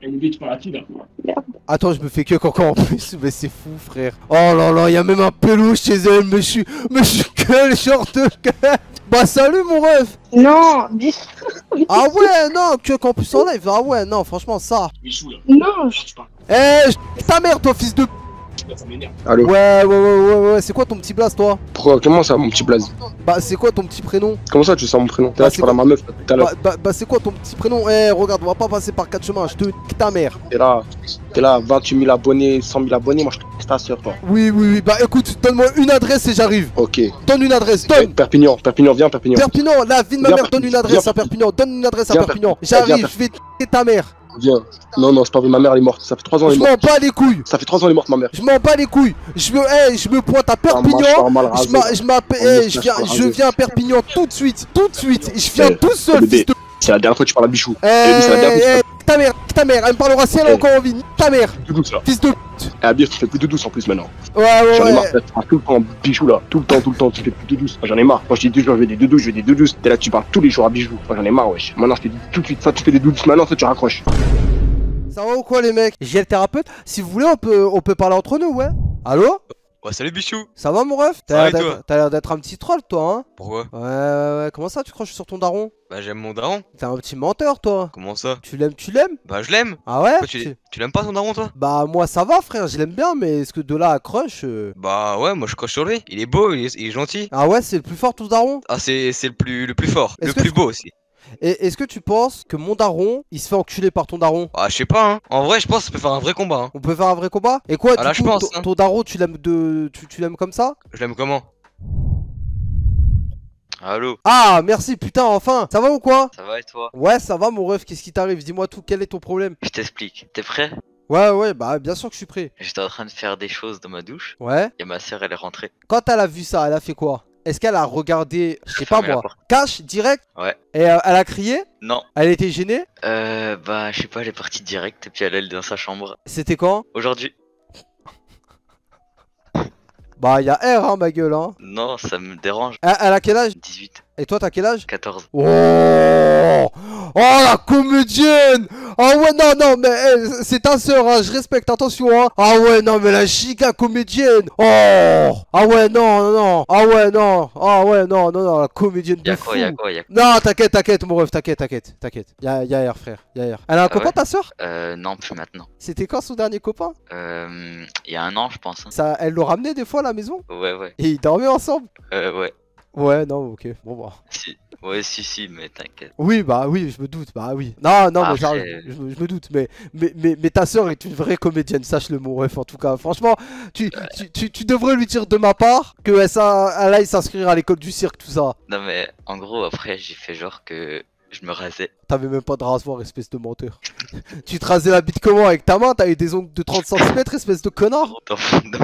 Et le tu parles à qui là? Attends, je me fais que encore en plus, mais c'est fou, frère. Oh là là, y'a même un peluche chez elle, mais je suis quel genre de gueule. Bah salut mon ref. Non, dis. Ah ouais, non, que qu'en plus en live. Ah ouais, non, franchement, ça. Michou là. Non, Là, tu parles. Ta mère, toi, fils de... Ça m'énerve. Allô? Ouais, c'est quoi ton petit blaze, toi? Pourquoi? Comment ça, mon petit blaze? Bah, c'est quoi ton petit prénom? Comment ça, tu sens mon prénom? T'es Bah, là, tu c'est parles à ma meuf tout à l'heure. Bah, c'est quoi ton petit prénom? Regarde, on va pas passer par quatre chemins, je te nique ta mère. T'es là, 28 000 abonnés, 100 000 abonnés, moi je te ta soeur, toi. Oui, bah écoute, donne-moi une adresse et j'arrive. Ok. Donne une adresse, donne. Perpignan, viens, Perpignan. Perpignan, la vie de ma Viens, mère, donne une adresse viens, à Perpignan, donne une adresse à viens, Perpignan. viens, J'arrive, je vais niquer ta mère. Viens. Non, c'est pas vrai, ma mère elle est morte. Ça fait 3 ans elle Je est morte. m'en bats les couilles. Ça fait 3 ans elle est morte, ma mère. Je m'en bats les couilles. Je me pointe à Perpignan. Je viens à Perpignan tout de suite. Je viens tout seul, fils de... C'est la dernière fois que tu parles à Bichou. Ta mère, elle me parlera si elle a encore envie. Ta mère, Plus douce là. fils de... Eh, Abir, tu fais plus de douce en plus maintenant. Ouais. J'en ai marre, tu parles tout le temps Bichou là. Tout le temps, tu fais plus de douce. J'en ai marre. Quand je dis 2 jours, je vais des doudous. T'es là, tu parles tous les jours à Bichou. J'en ai marre, wesh. Maintenant, je te dis tout de suite, ça tu fais des doudous. Maintenant, ça tu raccroches. Ça va ou quoi les mecs? J'ai le thérapeute. Si vous voulez, on peut parler entre nous, ouais. Allô? Ouais, salut Bichou. Ça va mon ref? Ça va et toi? T'as l'air d'être un petit troll toi, hein? Pourquoi? Ouais. Comment ça tu croches sur ton daron? Bah j'aime mon daron. T'es un petit menteur toi. Comment ça? Tu l'aimes? Bah je l'aime. Ah ouais? Pourquoi tu l'aimes pas ton daron toi? Bah moi ça va frère, je l'aime bien, mais est-ce que de là à crush Bah ouais, moi je croche sur lui. Il est beau, il est gentil. Ah ouais, c'est le plus fort ton daron? Ah c'est le plus fort. Le Est-ce que plus beau aussi. Et est-ce que tu penses que mon daron, il se fait enculer par ton daron? Ah je sais pas hein. En vrai je pense que ça peut faire un vrai combat hein. On peut faire un vrai combat? Et quoi, Ah là, du coup, je pense, hein. ton daron, tu l'aimes tu l'aimes comme ça? Je l'aime comment? Allô? Ah merci putain, enfin! Ça va ou quoi? Ça va et toi? Ouais ça va mon ref, qu'est-ce qui t'arrive? Dis-moi tout, quel est ton problème? Je t'explique. T'es prêt? Ouais, bah bien sûr que je suis prêt. J'étais en train de faire des choses dans ma douche Ouais? et ma soeur elle est rentrée. Quand elle a vu ça, elle a fait quoi? Est-ce qu'elle a regardé, je sais pas fermé la moi, porte. cash, direct? Ouais. Et elle a crié? Non. Elle était gênée? Bah je sais pas, elle est partie direct et puis elle est dans sa chambre. C'était quand? Aujourd'hui. Bah y'a R hein ma gueule hein. Non, ça me dérange. Elle a quel âge? 18, Et toi t'as quel âge? 14. Oh la comédienne! Ah ouais non mais c'est ta sœur hein, je respecte, attention hein. Ah ouais non mais la giga comédienne. Oh. Ah ouais non. Ah ouais non la comédienne de Y'a fou. quoi? Non t'inquiète mon ref, t'inquiète. Y'a R frère, y'a R. Elle a un copain ouais ta sœur? Non, plus maintenant. C'était quand son dernier copain? Il y a 1 an je pense. Hein. Ça, elle le ramenait des fois à la maison? Ouais. Et ils dormaient ensemble? Ouais. Ouais non ok, bon bah. Si. Ouais, si, mais t'inquiète. Oui, je me doute, bah oui. Non, mais Après... je me doute, mais ta soeur est une vraie comédienne, sache-le mon ref, en tout cas. Franchement, tu devrais lui dire de ma part que elle aille s'inscrire à l'école du cirque, tout ça. Non mais en gros après j'ai fait genre que je me rasais. T'avais même pas de rasoir, espèce de menteur. Tu te rasais la bite comment avec ta main? T'avais des ongles de 30 cm, espèce de connard? Dans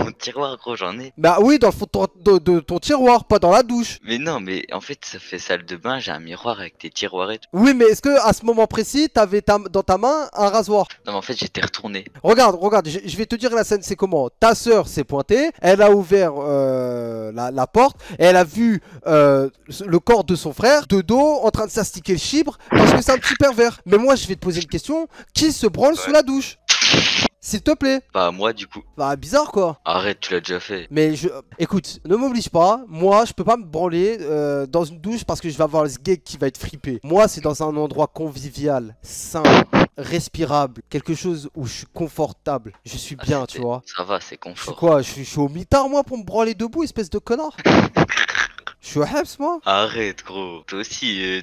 mon tiroir gros j'en ai. Bah oui, dans le fond de ton tiroir, pas dans la douche. Mais non mais en fait ça fait salle de bain, j'ai un miroir avec des tiroirs et tout. Oui, mais est-ce que à ce moment précis, t'avais dans ta main un rasoir? Non mais en fait j'étais retourné. Regarde, je vais te dire la scène c'est comment. Ta soeur s'est pointée, elle a ouvert la porte, et elle a vu le corps de son frère de dos en train de s'astiquer le chibre parce que c'est un petit pervers. Mais moi je vais te poser une question, qui se branle sous la douche? S'il te plaît. Bah moi du coup. Bah bizarre quoi. Arrête, tu l'as déjà fait. Mais écoute, ne m'oblige pas, moi je peux pas me branler dans une douche parce que je vais avoir le gay qui va être fripé. Moi c'est dans un endroit convivial, sain, respirable, quelque chose où je suis confortable, je suis bien, tu vois. Ça va, c'est Je suis confort. quoi? Je suis au mitard moi pour me branler debout, espèce de connard. Je suis au Heps moi. Arrête gros. Toi aussi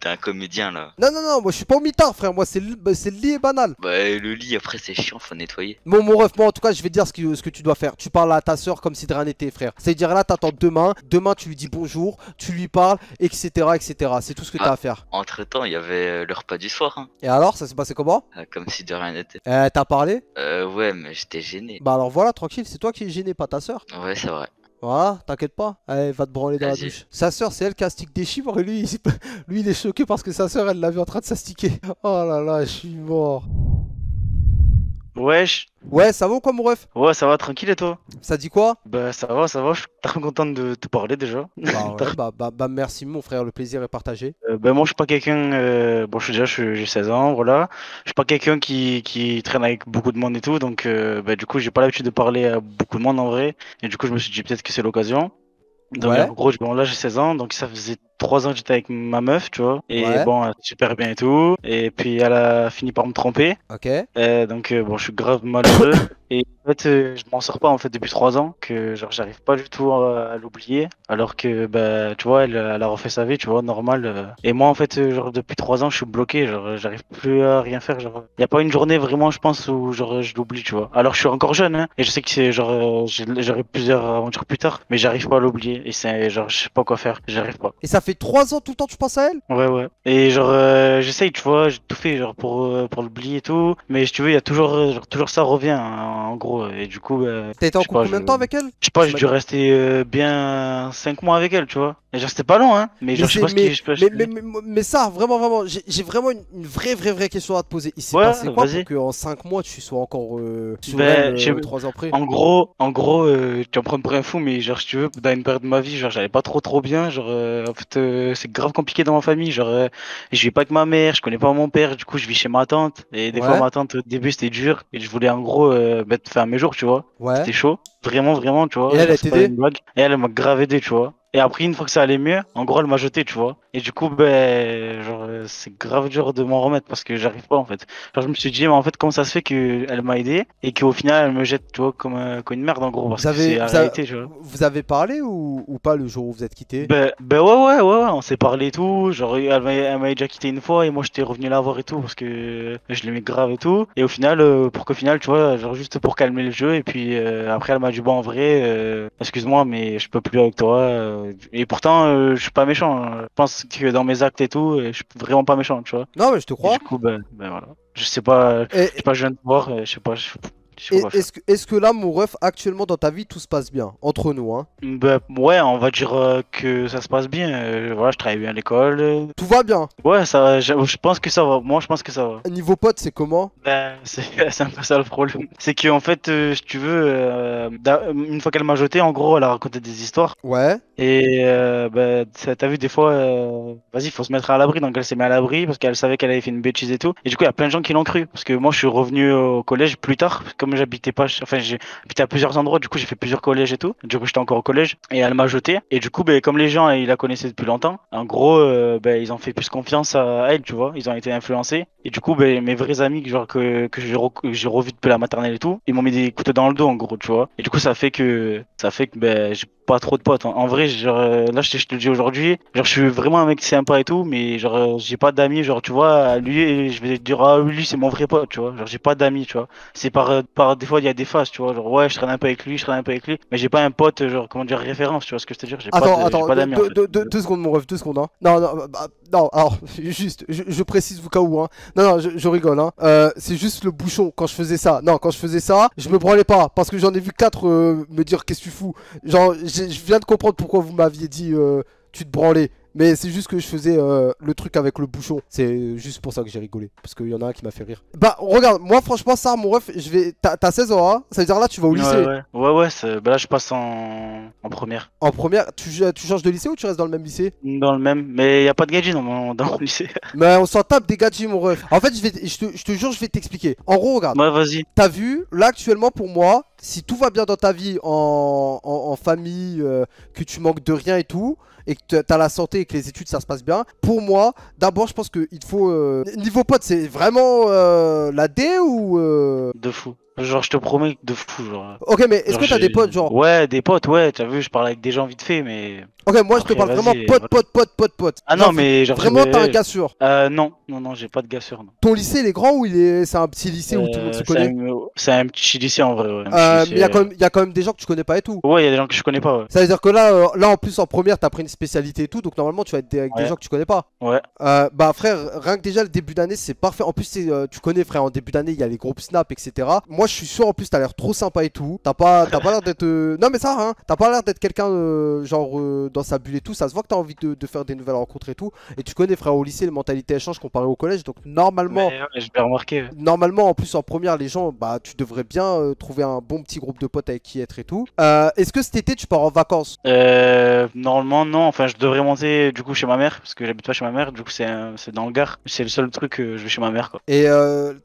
t'es un comédien là. Non, moi je suis pas au mitard frère, moi c'est le lit est banal. Bah le lit après c'est chiant, faut nettoyer. Bon mon ref, moi en tout cas je vais te dire ce que tu dois faire. Tu parles à ta soeur comme si de rien n'était frère. C'est-à-dire là t'attends demain tu lui dis bonjour, tu lui parles, etc. C'est tout ce que t'as à faire. Entre temps il y avait le repas du soir hein. Et alors ça s'est passé comment? Comme si de rien n'était. T'as parlé? Ouais mais j'étais gêné. Bah alors voilà, tranquille, c'est toi qui es gêné, pas ta soeur. Ouais c'est vrai. Voilà, t'inquiète pas. Allez, va te branler dans la Vas-y. douche. Sa soeur, c'est elle qui astique des chibres et lui, il est choqué parce que sa soeur, elle l'a vu en train de s'astiquer. Oh là là, je suis mort. Wesh, Ouais, ça va ou quoi, mon ref? ouais, ça va tranquille et toi? Ça dit quoi? Bah ça va, je suis très content de te parler déjà. Bah ouais, bah merci, mon frère, le plaisir est partagé. Ben moi je suis pas quelqu'un, bon j'ai 16 ans, voilà. Je suis pas quelqu'un qui traîne avec beaucoup de monde et tout, donc bah, du coup j'ai pas l'habitude de parler à beaucoup de monde en vrai. Et du coup je me suis dit peut-être que c'est l'occasion. Donc Ouais, en gros, bon, là j'ai 16 ans, donc ça faisait 3 ans que j'étais avec ma meuf, tu vois. Et ouais, bon, super bien et tout. Et puis elle a fini par me tromper. ok. Donc bon, je suis grave malheureux. Et en fait, je m'en sors pas en fait depuis 3 ans, que genre j'arrive pas du tout à l'oublier, alors que bah tu vois, elle a refait sa vie, tu vois, normal. Et moi en fait, genre depuis 3 ans, je suis bloqué, genre j'arrive plus à rien faire. Genre y a pas une journée vraiment, je pense, où genre je l'oublie, tu vois. Alors je suis encore jeune, hein, et je sais que c'est genre j'aurai plusieurs aventures plus tard, mais j'arrive pas à l'oublier. Et c'est genre je sais pas quoi faire, j'arrive pas. Et ça fait 3 ans tout le temps tu penses à elle? Ouais, ouais. Et genre, j'essaye, tu vois, j'ai tout fait genre pour l'oublier et tout. Mais si tu veux, il y a toujours, genre, toujours ça revient, hein, en gros. Et du coup, T'as été je en sais couple pas, combien de temps avec elle? je sais pas, Tu j'ai m'as dû dit. rester bien 5 mois avec elle, tu vois. Et genre, c'était pas long, hein. Mais Mais genre, je sais c'est pas ce qui. Je sais pas- mais ça vraiment j'ai vraiment une vraie question à te poser. Il s'est Ouais, passé quoi pour vas-y. qu'en 5 mois tu sois encore sur elle Ben, 3 ans après? en gros, tu vas me prendre pour un fou, mais genre, si tu veux, dans une période de ma vie, genre, j'allais pas trop bien. Genre, en fait, c'est grave compliqué dans ma famille. Genre, je vis pas avec ma mère, je connais pas mon père, du coup, je vis chez ma tante. Et des fois, Ouais, ma tante, au début, c'était dur. Et je voulais, en gros, mettre fin à mes jours, tu vois. ouais. C'était chaud. Vraiment, tu Et vois. elle Genre, a c'est pas t'aidé? une blague. Et elle m'a grave aidé, tu vois. Et après, une fois que ça allait mieux, en gros, elle m'a jeté, tu vois. Et du coup, ben, genre, c'est grave dur de m'en remettre parce que j'arrive pas, en fait. Genre, je me suis dit, mais en fait, comment ça se fait qu'elle m'a aidé et qu'au final, elle me jette, tu vois, comme une merde, en gros, parce Vous que c'est avez, la vous avez, réalité, tu vois. vous avez parlé ou pas le jour où vous êtes quittés? Ben ouais, on s'est parlé et tout. Genre, elle m'avait déjà quitté une fois et moi, j'étais revenu la voir et tout parce que je l'aimais grave et tout. Et au final, pour qu'au final, tu vois, genre, juste pour calmer le jeu. Et puis, après, elle m'a dit, bon, en vrai, excuse-moi, mais je peux plus avec toi. Et pourtant, je suis pas méchant, hein. Je pense que dans mes actes et tout, je suis vraiment pas méchant, tu vois. Non mais je te Et crois. du coup, ben voilà. Je viens de voir, je sais pas quoi faire. Est-ce que là, mon ref, actuellement dans ta vie, tout se passe bien? Entre nous, hein? Ben, ouais, on va dire que ça se passe bien. Voilà, je travaille bien à l'école. Tout va bien. Ouais, ça, je pense que ça va. Moi, je pense que ça va. Niveau pote, c'est comment? Ben, c'est c'est un peu ça le problème. C'est qu'en fait, si tu veux, une fois qu'elle m'a jeté, en gros, elle a raconté des histoires. Ouais. Et ben, t'as vu, des fois, vas-y, faut se mettre à l'abri. Donc, elle s'est mise à l'abri parce qu'elle savait qu'elle avait fait une bêtise et tout. Et du coup, il y a plein de gens qui l'ont cru. Parce que moi, je suis revenu au collège plus tard. Comme j'habitais pas, enfin, j'ai habité à plusieurs endroits. Du coup, j'ai fait plusieurs collèges et tout. Du coup, j'étais encore au collège. Et elle m'a jeté. Et du coup, ben, comme les gens, ils la connaissaient depuis longtemps, en gros, ben, ils ont fait plus confiance à elle, tu vois. Ils ont été influencés. Et du coup, ben, mes vrais amis, genre, que j'ai revus depuis la maternelle et tout, ils m'ont mis des couteaux dans le dos, en gros, tu vois. Et du coup, ça fait que ben, j'ai pas trop de potes. En vrai, genre, là, je te le dis aujourd'hui, genre, je suis vraiment un mec sympa et tout, mais genre, j'ai pas d'amis, genre, tu vois, lui, je vais te dire, ah, lui, c'est mon vrai pote, tu vois. Genre, j'ai pas d'amis, tu vois. C'est des fois, il y a des phases, tu vois. Genre, ouais, je traîne un peu avec lui, je traîne un peu avec lui, mais j'ai pas un pote, genre, comment dire, référence, tu vois ce que je te dire. J'ai Attends, pas d'amis, en fait. 2 secondes, mon ref, 2 secondes, hein. Non, non, non, alors, juste, je précise au cas où, hein. Non, je rigole, hein. C'est juste le bouchon quand je faisais ça. Non, quand je faisais ça, je me branlais pas parce que j'en ai vu 4 me dire qu'est-ce que tu fous. Genre, je viens de comprendre pourquoi vous m'aviez dit tu te branlais. Mais c'est juste que je faisais le truc avec le bouchon. C'est juste pour ça que j'ai rigolé. Parce qu'il y en a un qui m'a fait rire. Bah, regarde, moi, franchement, ça, mon ref, T'as 16 ans, hein? Ça veut dire là, tu vas au lycée. Ouais, bah là, je passe en première. En première, tu changes de lycée ou tu restes dans le même lycée? Dans le même, mais y a pas de gadget dans le lycée. Mais on s'en tape des gadgets, mon ref. En fait, je te jure, je vais t'expliquer. En gros, regarde. Ouais, vas-y. T'as vu, là, actuellement, pour moi, si tout va bien dans ta vie en famille, que tu manques de rien et tout, et que t'as la santé et que les études ça se passe bien, pour moi, d'abord je pense qu'il faut... Niveau pote, c'est vraiment la D ou... De fou. Genre, je te promets, de fou, genre. Ok, mais est-ce Genre, que t'as des potes, genre... Ouais, des potes, ouais, t'as vu, je parle avec des gens vite fait, mais. Ok, moi je te Après, parle vraiment vas-y, pote. Ah Genre, non, mais genre. vraiment, t'as un gars sûr. Non, j'ai pas de gars sûr, non. Ton lycée, il est grand ou c'est un petit lycée où tout le monde se connaît? C'est un petit lycée en vrai, ouais. Mais il y a quand même des gens que tu connais pas et tout. Ouais, il y a des gens que je connais pas, ouais. Ça veut dire que là en plus en première, t'as pris une spécialité et tout, donc normalement tu vas être avec des gens que tu connais pas. Ouais. Bah frère, rien que déjà le début d'année, c'est parfait. En plus, tu connais frère, en début d'année, il y a les groupes Snap, etc. Moi, moi je suis sûr en plus t'as l'air trop sympa et tout. T'as pas l'air d'être... Non mais ça, hein, t'as pas l'air d'être quelqu'un dans sa bulle et tout. Ça se voit que t'as envie de faire des nouvelles rencontres et tout. Et tu connais frère, au lycée les mentalités elles changent comparé au collège. Donc normalement, Ouais, je l'ai remarqué. normalement en plus en première les gens, bah tu devrais bien trouver un bon petit groupe de potes avec qui être et tout. Est-ce que cet été tu pars en vacances? Normalement, non. Enfin, je devrais monter du coup chez ma mère parce que j'habite pas chez ma mère. Du coup, c'est dans le Gard. C'est le seul truc que je vais chez ma mère, quoi. Et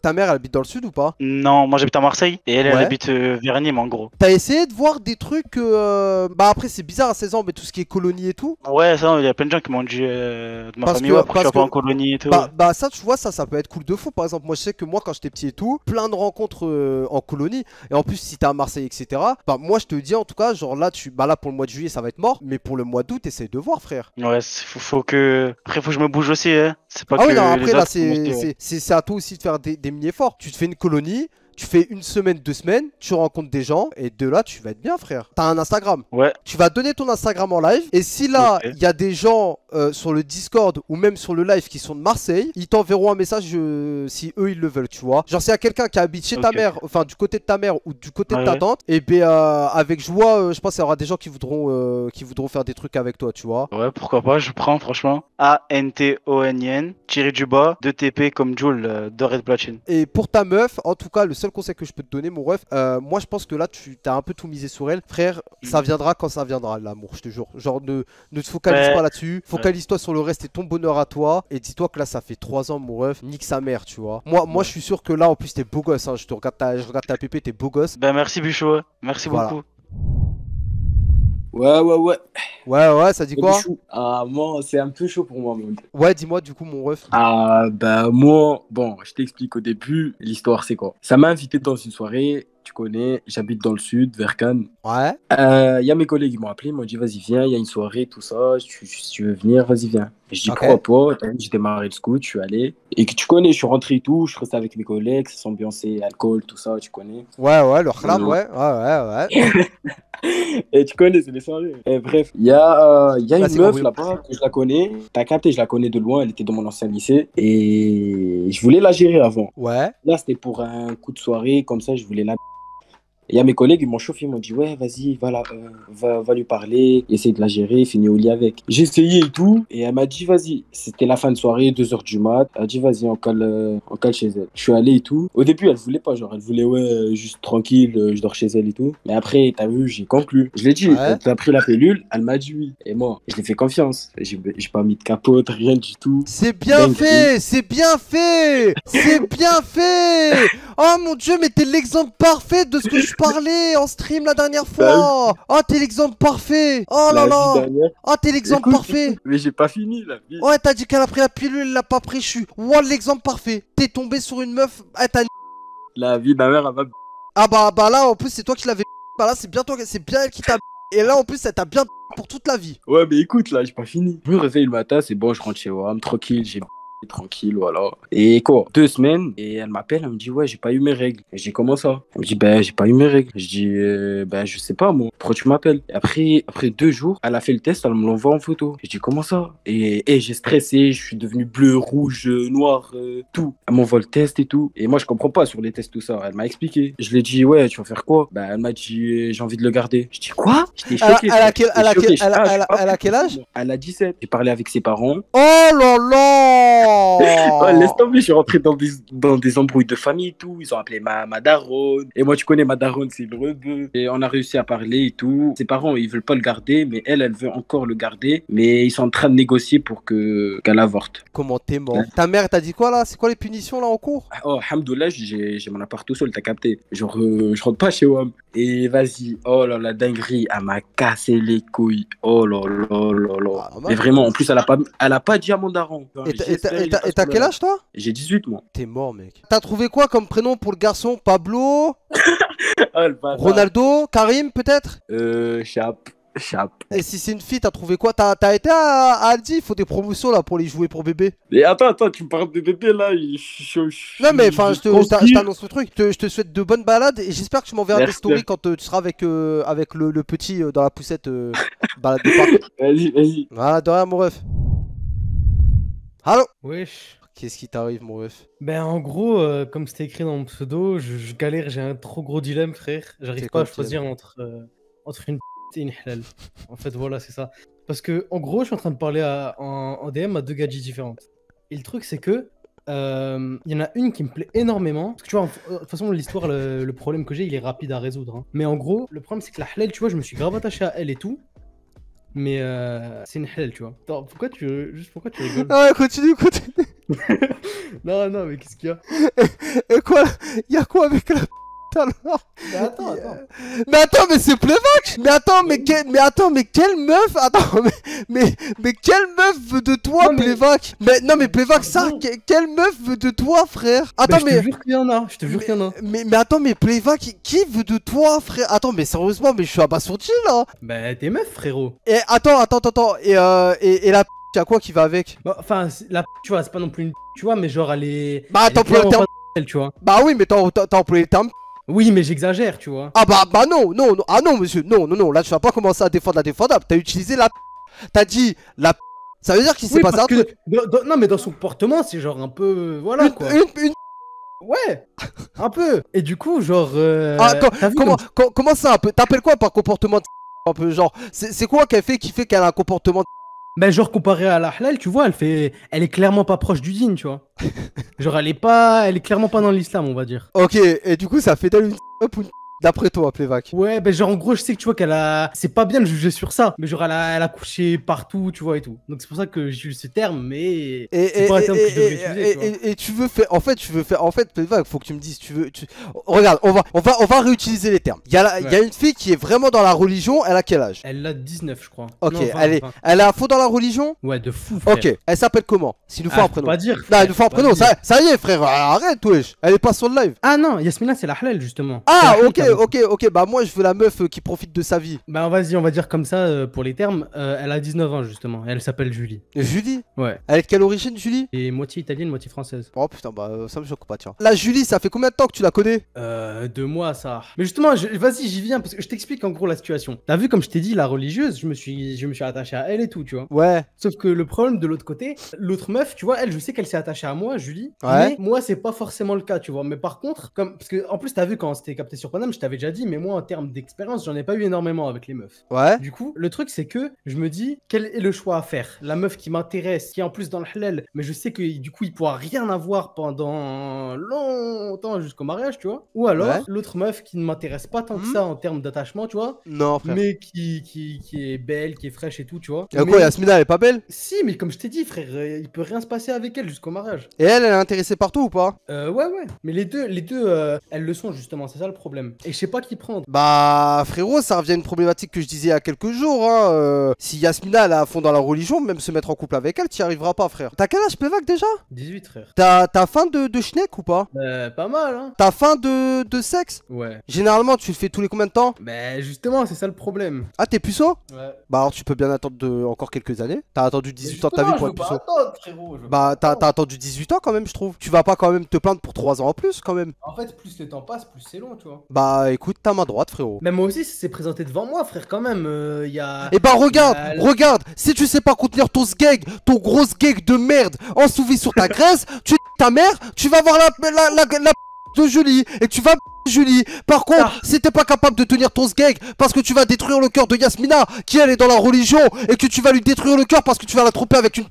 ta mère elle habite dans le sud ou pas? Non, moi j'habite à Marseille et elle Ouais. habite vers Nîmes en gros. T'as essayé de voir des trucs bah après c'est bizarre à 16 ans mais tout ce qui est colonie et tout. Ouais, ça, il y a plein de gens qui m'ont dit de ma Parce famille, que- ouais, pourquoi tu parce vas pas que- en colonie et tout. Bah ça tu vois ça peut être cool de fou. Par exemple moi je sais que moi quand j'étais petit et tout, plein de rencontres en colonie. Et en plus si t'es à Marseille etc. Bah moi je te dis en tout cas genre là bah là pour le mois de juillet ça va être mort. Mais pour le mois d'août essaye de voir frère. Ouais, faut que. Après, faut que je me bouge aussi, hein. C'est pas Ah que oui non les après là autres qui m'ont dit, ouais. c'est à toi aussi de faire des mini-efforts. Tu te fais une colonie. Tu fais une semaine, 2 semaines, tu rencontres des gens et de là tu vas être bien frère. T'as un Instagram. Ouais, Tu vas donner ton Instagram en live et si là Ok. il y a des gens sur le Discord ou même sur le live qui sont de Marseille, ils t'enverront un message si eux ils le veulent, tu vois. Genre s'il y a quelqu'un qui habite chez ta Ok. mère, enfin du côté de ta mère ou du côté de Ouais, ta ouais. tante, et ben avec joie, je pense qu'il y aura des gens qui voudront faire des trucs avec toi, tu vois. Ouais, pourquoi pas, je prends franchement. ANTONIN, tiré du bas, 2TP comme Joule, doré de platine. Et pour ta meuf, en tout cas, le seul conseil que je peux te donner, mon ref, moi je pense que là tu as un peu tout misé sur elle. Frère, ça viendra quand ça viendra, l'amour, je te jure. Genre, ne te focalise Ouais. pas là-dessus. Focalise-toi sur le reste et ton bonheur à toi. Et dis-toi que là, ça fait 3 ans, mon ref. Nique sa mère, tu vois. Moi je suis sûr que là, en plus, t'es beau gosse. Hein. Je regarde ta pépé, t'es beau gosse. Ben merci Bichot, ouais. Merci Voilà. beaucoup. Ouais. Ouais, ça dit quoi? Bichou. Ah, moi, c'est un peu chaud pour moi, même. Ouais, dis-moi, du coup, mon ref. Ah, bah, moi, bon, je t'explique au début, l'histoire, c'est quoi? Ça m'a invité dans une soirée, tu connais, j'habite dans le sud, vers Cannes. Ouais. Il y a mes collègues qui m'ont appelé, ils m'ont dit, vas-y, viens, il y a une soirée, tout ça, si tu veux venir, vas-y, viens. Et je dis, Ok. pourquoi pas? T'as vu, j'ai démarré le scout, je suis allé. Et que tu connais, je suis rentré et tout, je suis resté avec mes collègues, ça s'ambiançait, alcool, tout ça, tu connais. Ouais, le reclame, ouais. Et tu connais, c'est les soirées. Et bref, il y a Bah, c'est une meuf compris. là-bas que je la connais. T'as capté, je la connais de loin. Elle était dans mon ancien lycée. Et je voulais la gérer avant. Ouais. Là, c'était pour un coup de soirée. Comme ça, je voulais la. Il y a mes collègues, ils m'ont chauffé, ils m'ont dit, ouais, vas-y, va lui parler, essaye de la gérer, finis au lit avec. J'ai essayé et tout, et elle m'a dit, vas-y. C'était la fin de soirée, 2h du mat. Elle a dit, vas-y, on cale chez elle. Je suis allé et tout. Au début, elle voulait pas, genre, elle voulait, ouais, juste tranquille, je dors chez elle et tout. Mais après, t'as vu, j'ai conclu. Je l'ai dit, Ouais. t'as pris la pilule, elle m'a dit oui. Et moi, je l'ai fait confiance. J'ai pas mis de capote, rien du tout. C'est bien Dingue. fait, c'est bien fait, c'est bien fait. Oh mon dieu, mais t'es l'exemple parfait de ce que je parlais en stream la dernière fois. Oh, t'es l'exemple parfait. Oh là La vie là. dernière. Oh, t'es l'exemple Écoute, parfait. Mais j'ai pas fini, la vie. Ouais, t'as dit qu'elle a pris la pilule, elle l'a pas pris. Je suis. Wow, l'exemple parfait. T'es tombé sur une meuf. Ah, La vie de ma mère, elle m'a. ah bah là, en plus, c'est toi qui l'avais. Bah là, c'est bien toi, c'est bien elle qui t'a. Et là, en plus, elle t'a bien pour toute la vie. Ouais, mais écoute, là, j'ai pas fini. Je me réveille le matin, c'est bon, je rentre chez moi, tranquille, j'ai tranquille, voilà. Et quoi, 2 semaines, et elle m'appelle, elle me dit, ouais, j'ai pas eu mes règles. Et je dis, comment ça? Elle me dit, ben, j'ai pas eu mes règles. Je dis, ben, je sais pas, moi, pourquoi tu m'appelles? Et après 2 jours, elle a fait le test, elle me l'envoie en photo. Je dis, comment ça? Et j'ai stressé, je suis devenu bleu, rouge, noir, tout. Elle m'envoie le test et tout. Et moi, je comprends pas sur les tests, tout ça. Elle m'a expliqué. Je lui ai dit, ouais, tu vas faire quoi? Ben, elle m'a dit, j'ai envie de le garder. Je dis, quoi? J'étais choqué. Elle a quel- J'étais elle a choqué. quel- Je dis, ah, je suis pas elle a quel âge? Elle a 17. J'ai parlé avec ses parents. Oh là là. Oh, laisse tomber, je suis rentré dans des embrouilles de famille et tout. Ils ont appelé ma daronne. Et moi, tu connais ma daronne, c'est le rebeu. Et on a réussi à parler et tout. Ses parents, ils veulent pas le garder, mais elle veut encore le garder. Mais ils sont en train de négocier pour qu'elle avorte. Comment t'es mort? Ta mère t'a dit quoi là? C'est quoi les punitions là en cours? Oh, alhamdoulilah, j'ai mon appart tout seul, t'as capté. Genre, je rentre pas chez WAM. Et vas-y, oh là, la dinguerie, elle m'a cassé les couilles. Oh là là là là. Ah, Mais vraiment, en plus, elle a pas dit à mon daron. Et t'as quel âge toi? J'ai 18, moi. T'es mort mec. T'as trouvé quoi comme prénom pour le garçon? Pablo? Oh, le bâtard. Ronaldo? Karim peut-être? Chap. Et si c'est une fille, t'as trouvé quoi? T'as été à Aldi? Il faut des promotions là pour les jouer pour bébé. Et attends, tu me parles de bébé là. Non mais enfin, je t'annonce le truc. Je te souhaite de bonnes balades et j'espère que tu m'enverras des Merci. stories quand tu seras avec le petit dans la poussette balade de parc. Vas-y. Voilà, de rien mon ref. Allô? Wesh. Qu'est-ce qui t'arrive, mon ref? Ben en gros, comme c'était écrit dans mon pseudo, je galère, j'ai un trop gros dilemme, frère. J'arrive C'est pas quoi à le choisir entre une et une halal. En fait, voilà, c'est ça. Parce que en gros, je suis en train de parler en DM à deux gadgets différentes. Et le truc, c'est que il y en a une qui me plaît énormément. Parce que tu vois, de toute façon, l'histoire, le problème que j'ai, il est rapide à résoudre, hein. Mais en gros, le problème, c'est que la halal, tu vois, je me suis grave attaché à elle et tout. Mais c'est une halal, tu vois. Attends, pourquoi tu rigoles? Ah ouais, continue. Non, non, mais qu'est-ce qu'il y a? Et quoi? Y'a quoi avec la alors? Mais attends. Mais attends, mais c'est Playvac! Mais attends, mais quelle meuf? Attends, mais quelle meuf veut de toi, Non, mais- Playvac? Mais non, mais Playvac, ça, Non. Quelle meuf veut de toi, frère? Attends, Je te jure qu'il y en a, je te jure qu'il y en a. mais attends, mais Playvac, qui veut de toi, frère? Attends, mais sérieusement, mais je suis abasourdi là. Bah, t'es meuf, frérot. Et attends. Et la y'a quoi qui va avec? Bah, enfin, tu vois, c'est pas non plus une tu vois, mais genre, elle est. Bah, elle est t'as employé le clairement terme. pas elle, tu vois. Bah oui, mais t'as employé le terme. Oui, mais j'exagère, tu vois. Ah bah non, ah non monsieur, non, là tu vas pas commencer à défendre la défendable, t'as utilisé la t'as dit la ça veut dire qu'il s'est Oui, passé un parce que truc. non, mais dans son comportement, c'est genre un peu. Voilà, quoi. Une... Ouais, un peu. Et du coup, genre. Ah, t'as vu comme- comment ça un peu? T'appelles quoi par comportement de un peu genre c'est quoi qu'elle fait qui fait qu'elle a un comportement de... Bah, genre, comparé à la halal, tu vois, elle est clairement pas proche du dîn, tu vois. Genre, elle est clairement pas dans l'islam, on va dire. Ok, et du coup ça fait d'elle une ou une d'après toi, Playvac. Ouais, bah genre en gros, je sais que tu vois qu'elle a. C'est pas bien de juger sur ça, mais genre elle a couché partout, tu vois, et tout. Donc c'est pour ça que j'utilise ce terme, mais. C'est pas un terme que je devrais utiliser, tu vois. Et tu veux faire. En fait, Playvac, faut que tu me dises. Regarde, on va réutiliser les termes. Il y a une fille qui est vraiment dans la religion, elle a quel âge? Elle a 19, je crois. Ok, Non, 20, elle est à fond dans la religion? Ouais, de fou, frère. Ok, elle s'appelle comment? S'il nous faut un Faut prénom. pas dire. Non, frère, il nous faut un faut pas prénom, dire. ça y est, frère, arrête, wesh. Elle est pas sur le live. Ah non, Yasmina, c'est la halal, justement. Ah, C'est la halal, ok, bah moi je veux la meuf qui profite de sa vie. Bah vas-y, on va dire comme ça pour les termes. Elle a 19 ans, justement. Elle s'appelle Julie. Julie? Ouais. Elle est de quelle origine, Julie? Et moitié italienne, moitié française. Oh putain, bah ça me choque pas, tiens. La Julie, ça fait combien de temps que tu la connais? 2 mois, ça. Mais justement, vas-y, j'y viens, parce que je t'explique en gros la situation. T'as vu, comme je t'ai dit, la religieuse, je me suis attaché à elle et tout, tu vois. Ouais. Sauf que le problème de l'autre côté, l'autre meuf, tu vois, elle, je sais qu'elle s'est attachée à moi, Julie. Ouais. Mais moi, c'est pas forcément le cas, tu vois. Mais par contre, parce que en plus, t'as vu quand c'était capté sur Paname, je t'avais déjà dit, mais moi, en termes d'expérience, j'en ai pas eu énormément avec les meufs. Ouais. Du coup, le truc, c'est que je me dis, quel est le choix à faire? La meuf qui m'intéresse, qui est en plus dans le halal, mais je sais que du coup, il pourra rien avoir pendant longtemps jusqu'au mariage, tu vois. Ou alors, Ouais. l'autre meuf qui ne m'intéresse pas tant que ça en termes d'attachement, tu vois. Non, frère. Mais qui est belle, qui est fraîche et tout, tu vois. Y'a Mais- quoi, Yasmina, elle est pas belle? Si, mais comme je t'ai dit, frère, il peut rien se passer avec elle jusqu'au mariage. Et elle est intéressée par toi ou pas? Ouais. Mais les deux, elles le sont justement, c'est ça le problème. Et je sais pas qui prendre. Bah frérot, ça revient à une problématique que je disais il y a quelques jours, hein. Si Yasmina elle est à fond dans la religion, même se mettre en couple avec elle, t'y arriveras pas, frère. T'as quel âge, Playvac, déjà? 18, frère. T'as faim de schneck ou pas? Pas mal, hein. T'as faim de sexe? Ouais. Généralement, tu le fais tous les combien de temps? Bah justement, c'est ça le problème. Ah, t'es puceau? Ouais. Bah alors tu peux bien attendre encore quelques années. T'as attendu 18 ans de ta vie pour être puceau. frérot. Bah t'as attendu 18 ans quand même, je trouve. Tu vas pas quand même te plaindre pour 3 ans en plus quand même. En fait, plus le temps passe, plus c'est long, tu vois. Bah écoute, ta main droite, frérot. Mais moi aussi, ça s'est présenté devant moi, frère, quand même. Il y a. Et bah regarde, Bah, regarde, si tu sais pas contenir ton sgeg, ton gros sgeg de merde ensouvi sur ta graisse, tu ta mère, tu vas voir la de Julie et tu vas Julie. Par contre, si t'es pas capable de tenir ton sgeg parce que tu vas détruire le cœur de Yasmina, qui elle est dans la religion, et que tu vas lui détruire le cœur parce que tu vas la tromper avec une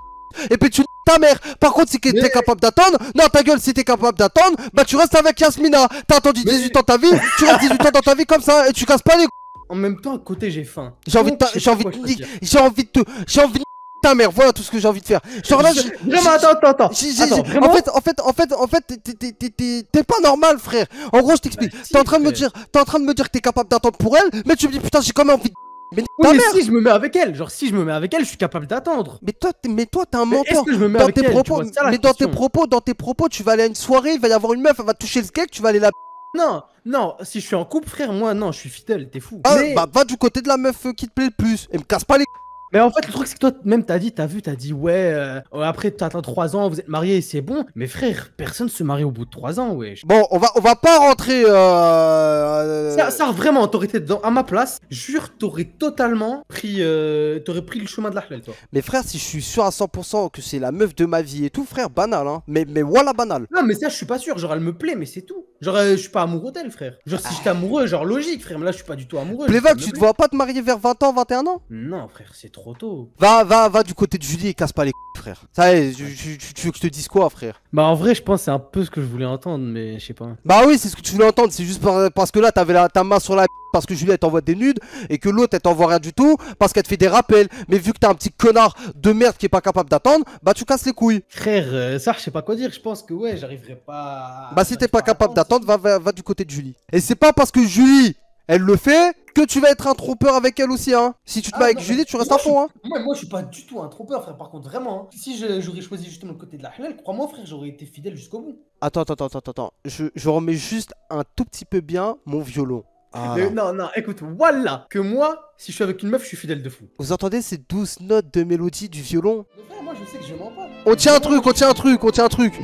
et puis tu ta mère. Par contre, si t'es capable d'attendre, non ta gueule, si t'es capable d'attendre, bah tu restes avec Yasmina. T'as attendu 18 ans de ta vie, tu restes 18 ans dans ta vie comme ça et tu casses pas les. En même temps, à côté, j'ai faim. J'ai envie de ta mère, voilà tout ce que j'ai envie de faire. Genre là, Vraiment, attends. Vraiment en fait, t'es pas normal, frère. En gros, je t'explique. Bah, si, T'es en train de me dire que t'es capable d'attendre pour elle, mais tu me dis putain, j'ai quand même envie de. Mais Oui, ta mais mère. si je me mets avec elle, genre si je me mets avec elle, je suis capable d'attendre. Mais toi, t'es un Mais est-ce menteur. que je me mets Dans avec tes elle, tu propos, vois, c'est ça la mais dans question. tes propos, tu vas aller à une soirée, il va y avoir une meuf, elle va te toucher le skate, tu vas aller la. Non, si je suis en couple, frère, moi, non, je suis fidèle, t'es fou. Ah, Mais bah va du côté de la meuf qui te plaît le plus et me casse pas les. Mais en fait, le truc, c'est que toi, même, t'as dit, ouais, après, t'attends 3 ans, vous êtes mariés, c'est bon. Mais frère, personne se marie au bout de 3 ans, wesh. Bon, on va pas rentrer. Ça, vraiment, t'aurais été à ma place, jure, t'aurais totalement pris, t'aurais pris le chemin de la halal, toi. Mais frère, si je suis sûr à 100% que c'est la meuf de ma vie et tout, frère, banal, hein. Mais voilà, banal. Non, mais ça, je suis pas sûr. Genre, elle me plaît, mais c'est tout. Genre, je suis pas amoureux d'elle, frère. Genre, si j'étais amoureux, genre, logique, frère. Mais là, je suis pas du tout amoureux. Playval, juste, tu elle te me plaît. vois pas te marier vers 20 ans, 21 ans? Non, frère, c'est trop tôt. Va du côté de Julie et casse pas les couilles, frère. Ça y est, tu veux que je te dise quoi, frère? Bah, en vrai, je pense que c'est un peu ce que je voulais entendre, mais je sais pas. Bah oui, c'est ce que tu voulais entendre. C'est juste parce que là, t'avais ta main sur la parce que Julie elle t'envoie des nudes et que l'autre elle t'envoie rien du tout parce qu'elle te fait des rappels. Mais vu que t'es un petit connard de merde qui est pas capable d'attendre, bah tu casses les couilles. Frère, ça, je sais pas quoi dire. Je pense que, ouais, j'arriverai pas. Bah si t'es pas capable d'attendre, va du côté de Julie. Et c'est pas parce que Julie elle le fait que tu vas être un trompeur avec elle aussi, hein. Si tu te mets avec Julie, tu restes à fond, hein. Moi, je suis pas du tout un trompeur, frère. Par contre, vraiment, hein, si j'aurais choisi justement le côté de la halal, crois-moi, frère, j'aurais été fidèle jusqu'au bout. Attends. Je remets juste un tout petit peu bien mon violon. Ah, Non, écoute, voilà, que moi, si je suis avec une meuf, je suis fidèle de fou. vous entendez ces douces notes de mélodie du violon? Mais frère, moi, je sais que je mens pas. On tient un truc.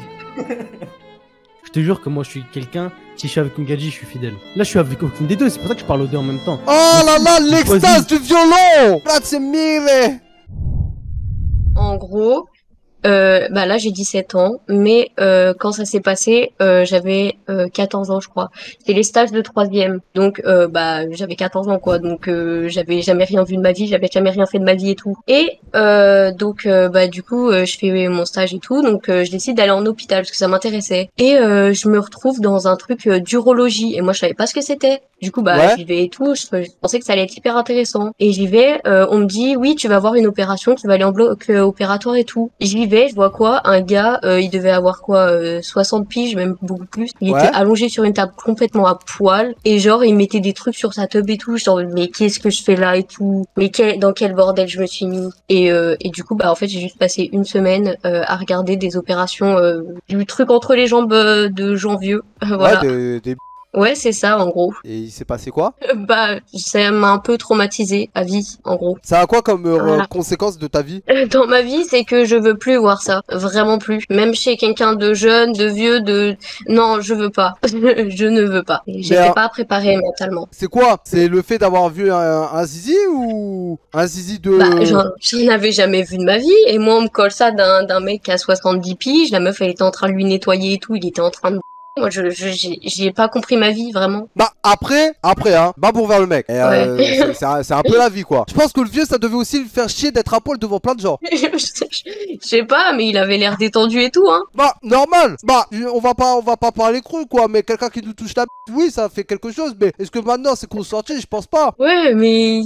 Je te jure que moi, je suis quelqu'un, si je suis avec une gadji, je suis fidèle. Là, je suis avec aucune des deux, c'est pour ça que je parle aux deux en même temps. Oh là là, l'extase du violon! Grazie mille! En gros, bah là j'ai 17 ans, mais quand ça s'est passé, j'avais 14 ans je crois. C'était les stages de troisième, donc bah j'avais 14 ans quoi, donc j'avais jamais rien vu de ma vie, j'avais jamais rien fait de ma vie et tout. Et donc bah du coup je fais mon stage et tout, donc je décide d'aller en hôpital parce que ça m'intéressait. Et je me retrouve dans un truc d'urologie et moi je savais pas ce que c'était. Du coup bah Ouais. j'y vais et tout, je pensais que ça allait être hyper intéressant. Et j'y vais, on me dit oui tu vas avoir une opération, tu vas aller en bloc opératoire et tout. J'y vais, je vois quoi, un gars, il devait avoir quoi, 60 piges, même beaucoup plus. Il Ouais. était allongé sur une table complètement à poil et genre il mettait des trucs sur sa tub et tout. Genre mais qu'est-ce que je fais là et tout. Mais dans quel bordel je me suis mis. Et du coup bah en fait j'ai juste passé une semaine à regarder des opérations du truc entre les jambes de gens vieux. Voilà. Ouais, Ouais, c'est ça, en gros. Et il s'est passé quoi? Bah, ça m'a un peu traumatisé à vie, en gros. Ça a quoi comme Voilà. conséquence de ta vie? Dans ma vie, c'est que je veux plus voir ça. Vraiment plus. Même chez quelqu'un de jeune, de vieux, de... Non, je veux pas. Je ne veux pas. J'étais pas préparée mentalement. C'est quoi? C'est le fait d'avoir vu un zizi ou un zizi de... Bah, j'en avais jamais vu de ma vie. Et moi, on me colle ça d'un mec qui a 70 piges. La meuf, elle était en train de lui nettoyer et tout. Il était en train de... Moi, j'ai pas compris ma vie, vraiment. Bah, après, hein, babour vers le mec. Et, Ouais. c'est un peu la vie, quoi. Je pense que le vieux, ça devait aussi le faire chier d'être à poil devant plein de gens. Je sais pas, mais il avait l'air détendu et tout, hein. Bah, normal. Bah, on va pas parler cru, quoi. Mais quelqu'un qui nous touche la oui, ça fait quelque chose. Mais est-ce que maintenant, c'est consenti? Je pense pas. Ouais, mais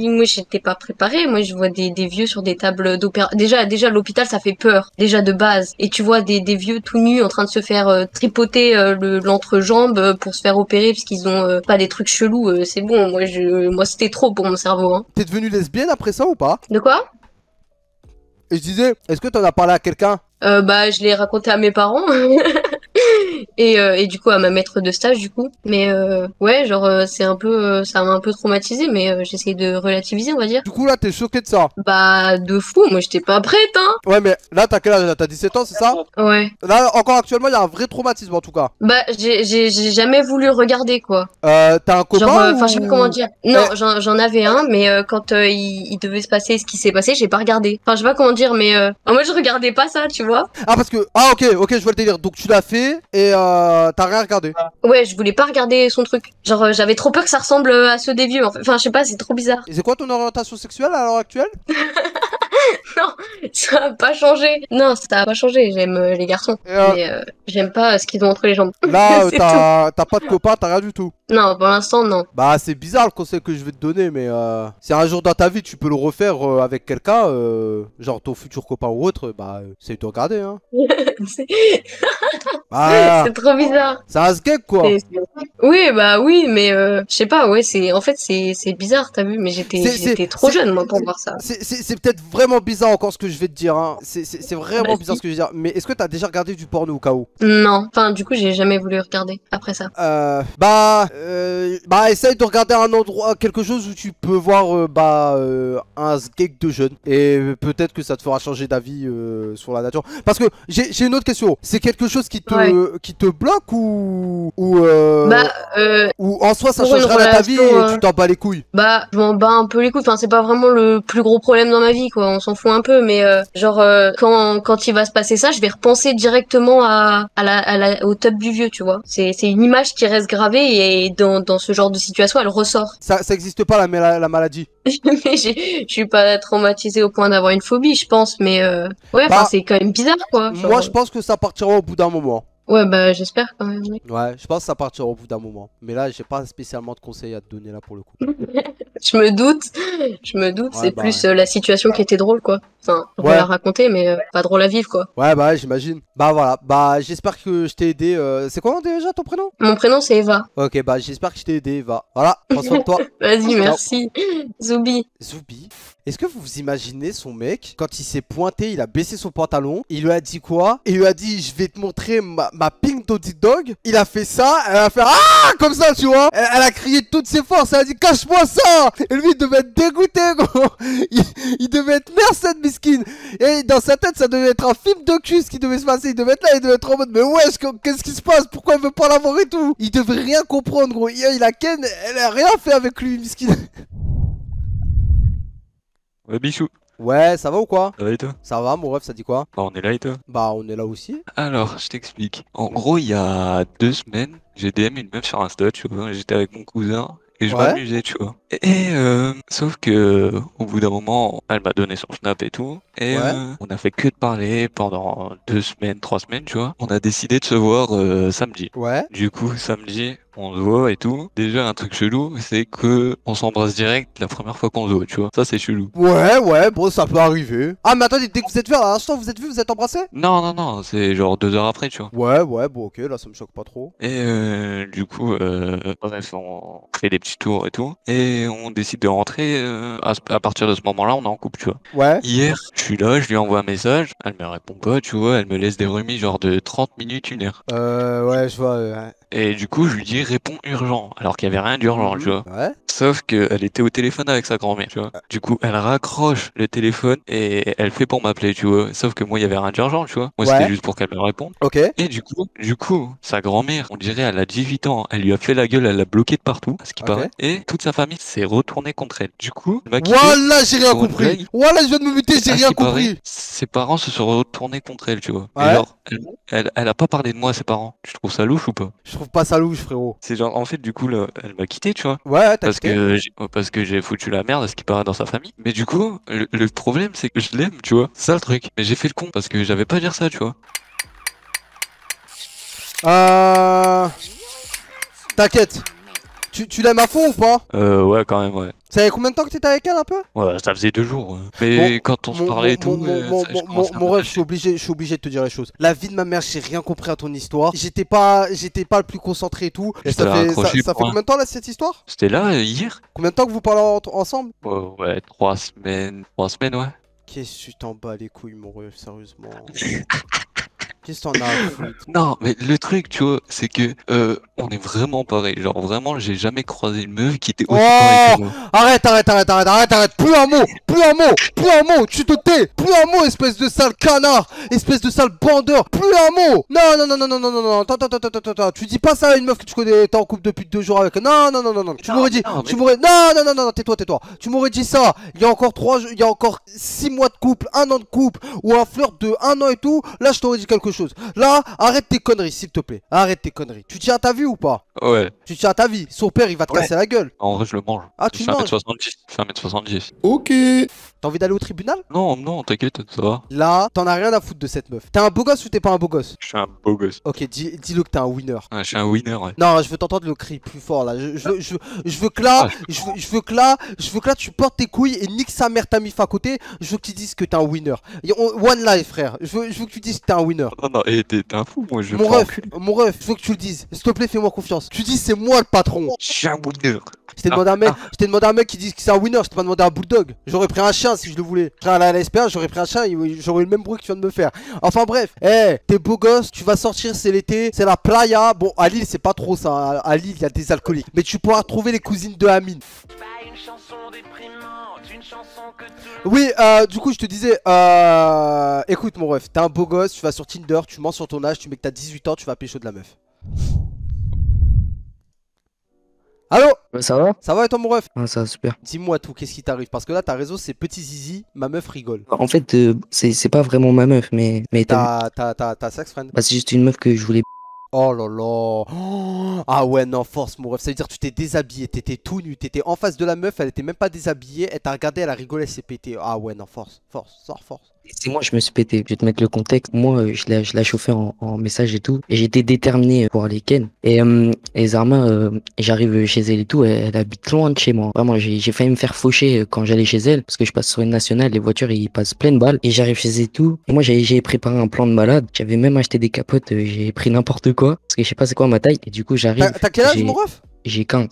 moi, j'étais pas préparée. Moi, je vois des vieux sur des tables d'opération. Déjà, l'hôpital, ça fait peur. Déjà, de base. Et tu vois des vieux tout nus en train de se faire tripoter l'entrejambe pour se faire opérer parce qu'ils ont pas des trucs chelous. C'est bon, moi, c'était trop pour mon cerveau, hein. T'es devenue lesbienne après ça ou pas? De quoi? Et je disais, est-ce que t'en as parlé à quelqu'un? Bah, je l'ai raconté à mes parents. Et du coup à ma maître de stage du coup, mais ouais genre c'est un peu ça m'a un peu traumatisé, mais j'essaie de relativiser on va dire. Du coup là t'es choqué de ça? Bah de fou, moi j'étais pas prête hein. Ouais mais là t'as quel âge là? T'as 17 ans c'est ça? Ouais. Là encore actuellement il y a un vrai traumatisme en tout cas. Bah j'ai jamais voulu regarder quoi. T'as un copain genre ou... enfin je sais pas comment dire. Non j'en avais un mais quand il devait se passer ce qui s'est passé j'ai pas regardé. Enfin je sais pas comment dire mais moi je regardais pas ça tu vois. Ah parce que ah ok je vois le délire donc tu l'as fait et t'as rien regardé. Ouais je voulais pas regarder son truc. Genre j'avais trop peur que ça ressemble à ceux des vieux. Enfin je sais pas c'est trop bizarre. Et c'est quoi ton orientation sexuelle à l'heure actuelle? Non, ça a pas changé. Non, ça a pas changé. J'aime les garçons. Mais j'aime pas ce qu'ils ont entre les jambes. Là, C'est t'as pas de copain, t'as rien du tout. Non, pour l'instant, non. Bah, c'est bizarre le conseil que je vais te donner, mais si un jour dans ta vie tu peux le refaire avec quelqu'un, genre ton futur copain ou autre, bah, c'est de regarder, hein. C'est Bah, c'est trop bizarre. c'est un sgeg quoi. Oui, bah oui, mais je sais pas, ouais, en fait, c'est bizarre, t'as vu, mais j'étais trop jeune, moi, pour voir ça. C'est peut-être vraiment bizarre encore ce que je vais te dire, hein. C'est vraiment bizarre ce que je vais dire. Mais est-ce que t'as déjà regardé du porno au cas où? Non, enfin, du coup, j'ai jamais voulu regarder après ça. Essaye de regarder un endroit, quelque chose où tu peux voir, un skate de jeunes. Et peut-être que ça te fera changer d'avis sur la nature. Parce que j'ai une autre question. C'est quelque chose qui te bloque ou en soi ça pour une changerait ta vie relation, et tu t'en bats les couilles? Bah, je m'en bats un peu les couilles. Enfin, c'est pas vraiment le plus gros problème dans ma vie, quoi. On s'en fout un peu, mais quand il va se passer ça, je vais repenser directement au top du vieux, tu vois. C'est une image qui reste gravée et dans ce genre de situation, elle ressort. Ça existe pas la maladie. Mais je suis pas traumatisée au point d'avoir une phobie, je pense, mais ouais, enfin, c'est quand même bizarre, quoi. Moi, je pense que ça partira au bout d'un moment. Ouais, bah j'espère quand même. Oui. Ouais, je pense que ça partira au bout d'un moment. Mais là, j'ai pas spécialement de conseils à te donner là pour le coup. Je me doute, Ouais, c'est plus la situation qui était drôle, quoi. Enfin, on peut Ouais. la raconter, mais pas drôle à vivre, quoi. Ouais, j'imagine. Bah voilà, bah j'espère que je t'ai aidé. C'est quoi déjà ton prénom? Mon prénom c'est Eva. Ok, bah j'espère que je t'ai aidé, Eva. Voilà, prends soin de toi. Vas-y, Ciao. merci. Zoubi. Zoubi. Est-ce que vous imaginez son mec, quand il s'est pointé, il a baissé son pantalon, il lui a dit quoi? Il lui a dit je vais te montrer ma pink Doggy Dog. Il a fait ça, elle a fait ah comme ça, tu vois. Elle a crié de toutes ses forces, elle a dit cache-moi ça. Et lui il devait être dégoûté, gros. Il devait être merde cette misquine. Et dans sa tête ça devait être un film de cul ce qui devait se passer. Il devait être là, il devait être en mode mais wesh qu'est-ce qui se passe? Pourquoi elle veut pas l'avoir et tout? Il devait rien comprendre, gros. Il a Ken, elle a rien fait avec lui, misquine. Ouais, Bichou. Ouais, ça va ou quoi? Ça va et toi? Ça va, mon ref, ça dit quoi? Bah, on est là et toi? Bah, on est là aussi. Alors, je t'explique. En gros, il y a 2 semaines, j'ai DM une meuf sur Insta, tu vois. J'étais avec mon cousin et je Ouais. m'amusais, tu vois. Et sauf que au bout d'un moment, elle m'a donné son Snap et tout. Et Ouais. on a fait que de parler pendant 2 semaines, 3 semaines, tu vois. On a décidé de se voir samedi. Ouais. Du coup, samedi, on se voit et tout. Déjà, un truc chelou, c'est que on s'embrasse direct la première fois qu'on se voit, tu vois. Ça, c'est chelou. Ouais, bon, ça peut arriver. Ah, mais attendez, dès que vous êtes vu, à l'instant, vous êtes vu, vous êtes embrassés? Non, c'est genre 2 heures après, tu vois. Ouais, bon, ok, là, ça me choque pas trop. Et du coup, bref, on fait des petits tours et tout. Et on décide de rentrer. À partir de ce moment-là, on est en couple, tu vois. Ouais. Hier, je suis là, je lui envoie un message. Elle me répond pas, tu vois. Elle me laisse des remis genre de 30 minutes, 1 heure. Ouais, je vois. Et du coup, je lui dis réponds urgent. Alors qu'il y avait rien d'urgent, tu vois. Ouais. Sauf qu'elle était au téléphone avec sa grand-mère, tu vois. Du coup, elle raccroche le téléphone et elle fait pour m'appeler, tu vois. Sauf que moi, il y avait rien d'urgent, tu vois. Moi, Ouais. c'était juste pour qu'elle me réponde. Ok. Et du coup, sa grand-mère, on dirait, elle a 18 ans, elle lui a fait la gueule, elle l'a bloquée de partout, à ce qui Ok. paraît. Et toute sa famille s'est retournée contre elle. Du coup, elle m'a quitté. Voilà, j'ai rien Sur une compris. blague. Voilà, je viens de me muter, j'ai À ce rien qui paraît, compris. ses parents se sont retournés contre elle, tu vois. Ouais. Et genre, elle a pas parlé de moi à ses parents. Tu trouves ça louche ou pas? Je trouve pas ça louche, frérot. C'est genre, en fait, du coup, là, elle m'a quitté, tu vois. Ouais, t'as Parce que j'ai foutu la merde à ce qui paraît dans sa famille. Mais du coup, le problème, c'est que je l'aime, tu vois. C'est ça le truc. Mais j'ai fait le con parce que j'avais pas à dire ça, tu vois. T'inquiète. Tu l'aimes à fond ou pas? Ouais, quand même, ouais. Ça fait combien de temps que t'étais avec elle un peu? Ouais, ça faisait 2 jours. Ouais. Mais quand on se parlait et tout, mon rêve, je suis obligé de te dire les choses. La vie de ma mère, j'ai rien compris à ton histoire. J'étais pas le plus concentré et tout. Et ça fait combien de temps là cette histoire? C'était là hier. Combien de temps que vous parlez ensemble? Ouais, 3 semaines. 3 semaines, ouais. Qu'est-ce que tu t'en bats les couilles, mon rêve, sérieusement? Qu'est-ce que t'en as à foutre? Non, mais le truc, tu vois, c'est que on est vraiment pareil. Genre, vraiment, j'ai jamais croisé une meuf qui était aussi pareille que moi. Arrête. Plus un mot. Tu te tais. Plus un mot, espèce de sale canard. Espèce de sale bandeur. Plus un mot. Non. Attends. Tu dis pas ça à une meuf que tu connais, t'es en couple depuis 2 jours avec. Non. Tu m'aurais dit. Non, tais-toi. Tu m'aurais dit ça. Il y a encore 6 mois de couple, 1 an de couple, ou un flirt de 1 an et tout. Là, je t'aurais dit quelque chose. Là, arrête tes conneries, s'il te plaît. Arrête tes conneries. Tu tiens à ta vie ou pas? Ouais. Tu tiens à ta vie. Son père, il va te casser la gueule. En vrai, je le mange. Ah, tu je fais le manges? 1m70. Je fais 1m70. Ok. T'as envie d'aller au tribunal? Non, t'inquiète, ça va. Là, t'en as rien à foutre de cette meuf. T'es un beau gosse ou t'es pas un beau gosse? Je suis un beau gosse. Ok, dis-le que t'es un winner. Ouais, je suis un winner, ouais. Non, je veux t'entendre le cri plus fort là. Je veux que là, je veux que là, tu portes tes couilles et nique sa mère ta mif à côté. Je veux que tu dises que t'es un winner. One life, frère. Je veux que tu dises que t'es un winner. Non, non, et t'es un fou, moi, je Mon prends ref, mon ref, je veux que tu le dises. S'il te plaît, fais-moi confiance. Tu dis c'est moi le patron. Je suis un winner. Je t'ai demandé un mec qui dit que c'est un winner, je t'ai pas demandé un bulldog. J'aurais pris un chien si je le voulais. À la LSPA, j'aurais pris un chien, j'aurais eu le même bruit que tu viens de me faire. Enfin bref, t'es beau gosse, tu vas sortir, c'est l'été, c'est la playa. Bon, à Lille, c'est pas trop ça. À Lille, il y a des alcooliques. Mais tu pourras trouver les cousines de Amine. Oui, du coup, je te disais, écoute, mon ref, t'es un beau gosse, tu vas sur Tinder, tu mens sur ton âge, tu mets que t'as 18 ans, tu vas pécho de la meuf. Allô? Ça va? Ça va et toi, mon ref? Ça va super. Dis-moi tout, qu'est-ce qui t'arrive? Parce que là, t'as raison, c'est petit zizi, ma meuf rigole. En fait, c'est pas vraiment ma meuf, mais Ta sex friend? Bah, c'est juste une meuf que je voulais. Oh là là. Oh, ah ouais, non, force, mon ref. Ça veut dire que tu t'es déshabillé, t'étais tout nu, t'étais en face de la meuf, elle était même pas déshabillée, elle t'a regardé, elle a rigolé, elle s'est pété. Ah ouais, non, force, sors, force. C'est moi, je me suis pété. Je vais te mettre le contexte. Moi, je l'ai chauffé en message et tout. Et j'étais déterminé pour aller ken. Et Zarma, j'arrive chez elle et tout. Elle habite loin de chez moi. Vraiment, j'ai failli me faire faucher quand j'allais chez elle. Parce que je passe sur une nationale, les voitures, ils passent plein de balles. Et j'arrive chez elle et tout. Et moi, j'ai préparé un plan de malade. J'avais même acheté des capotes. J'ai pris n'importe quoi. Parce que je sais pas c'est quoi ma taille. Et du coup, j'arrive. T'as quel âge, mon ref? J'ai 15.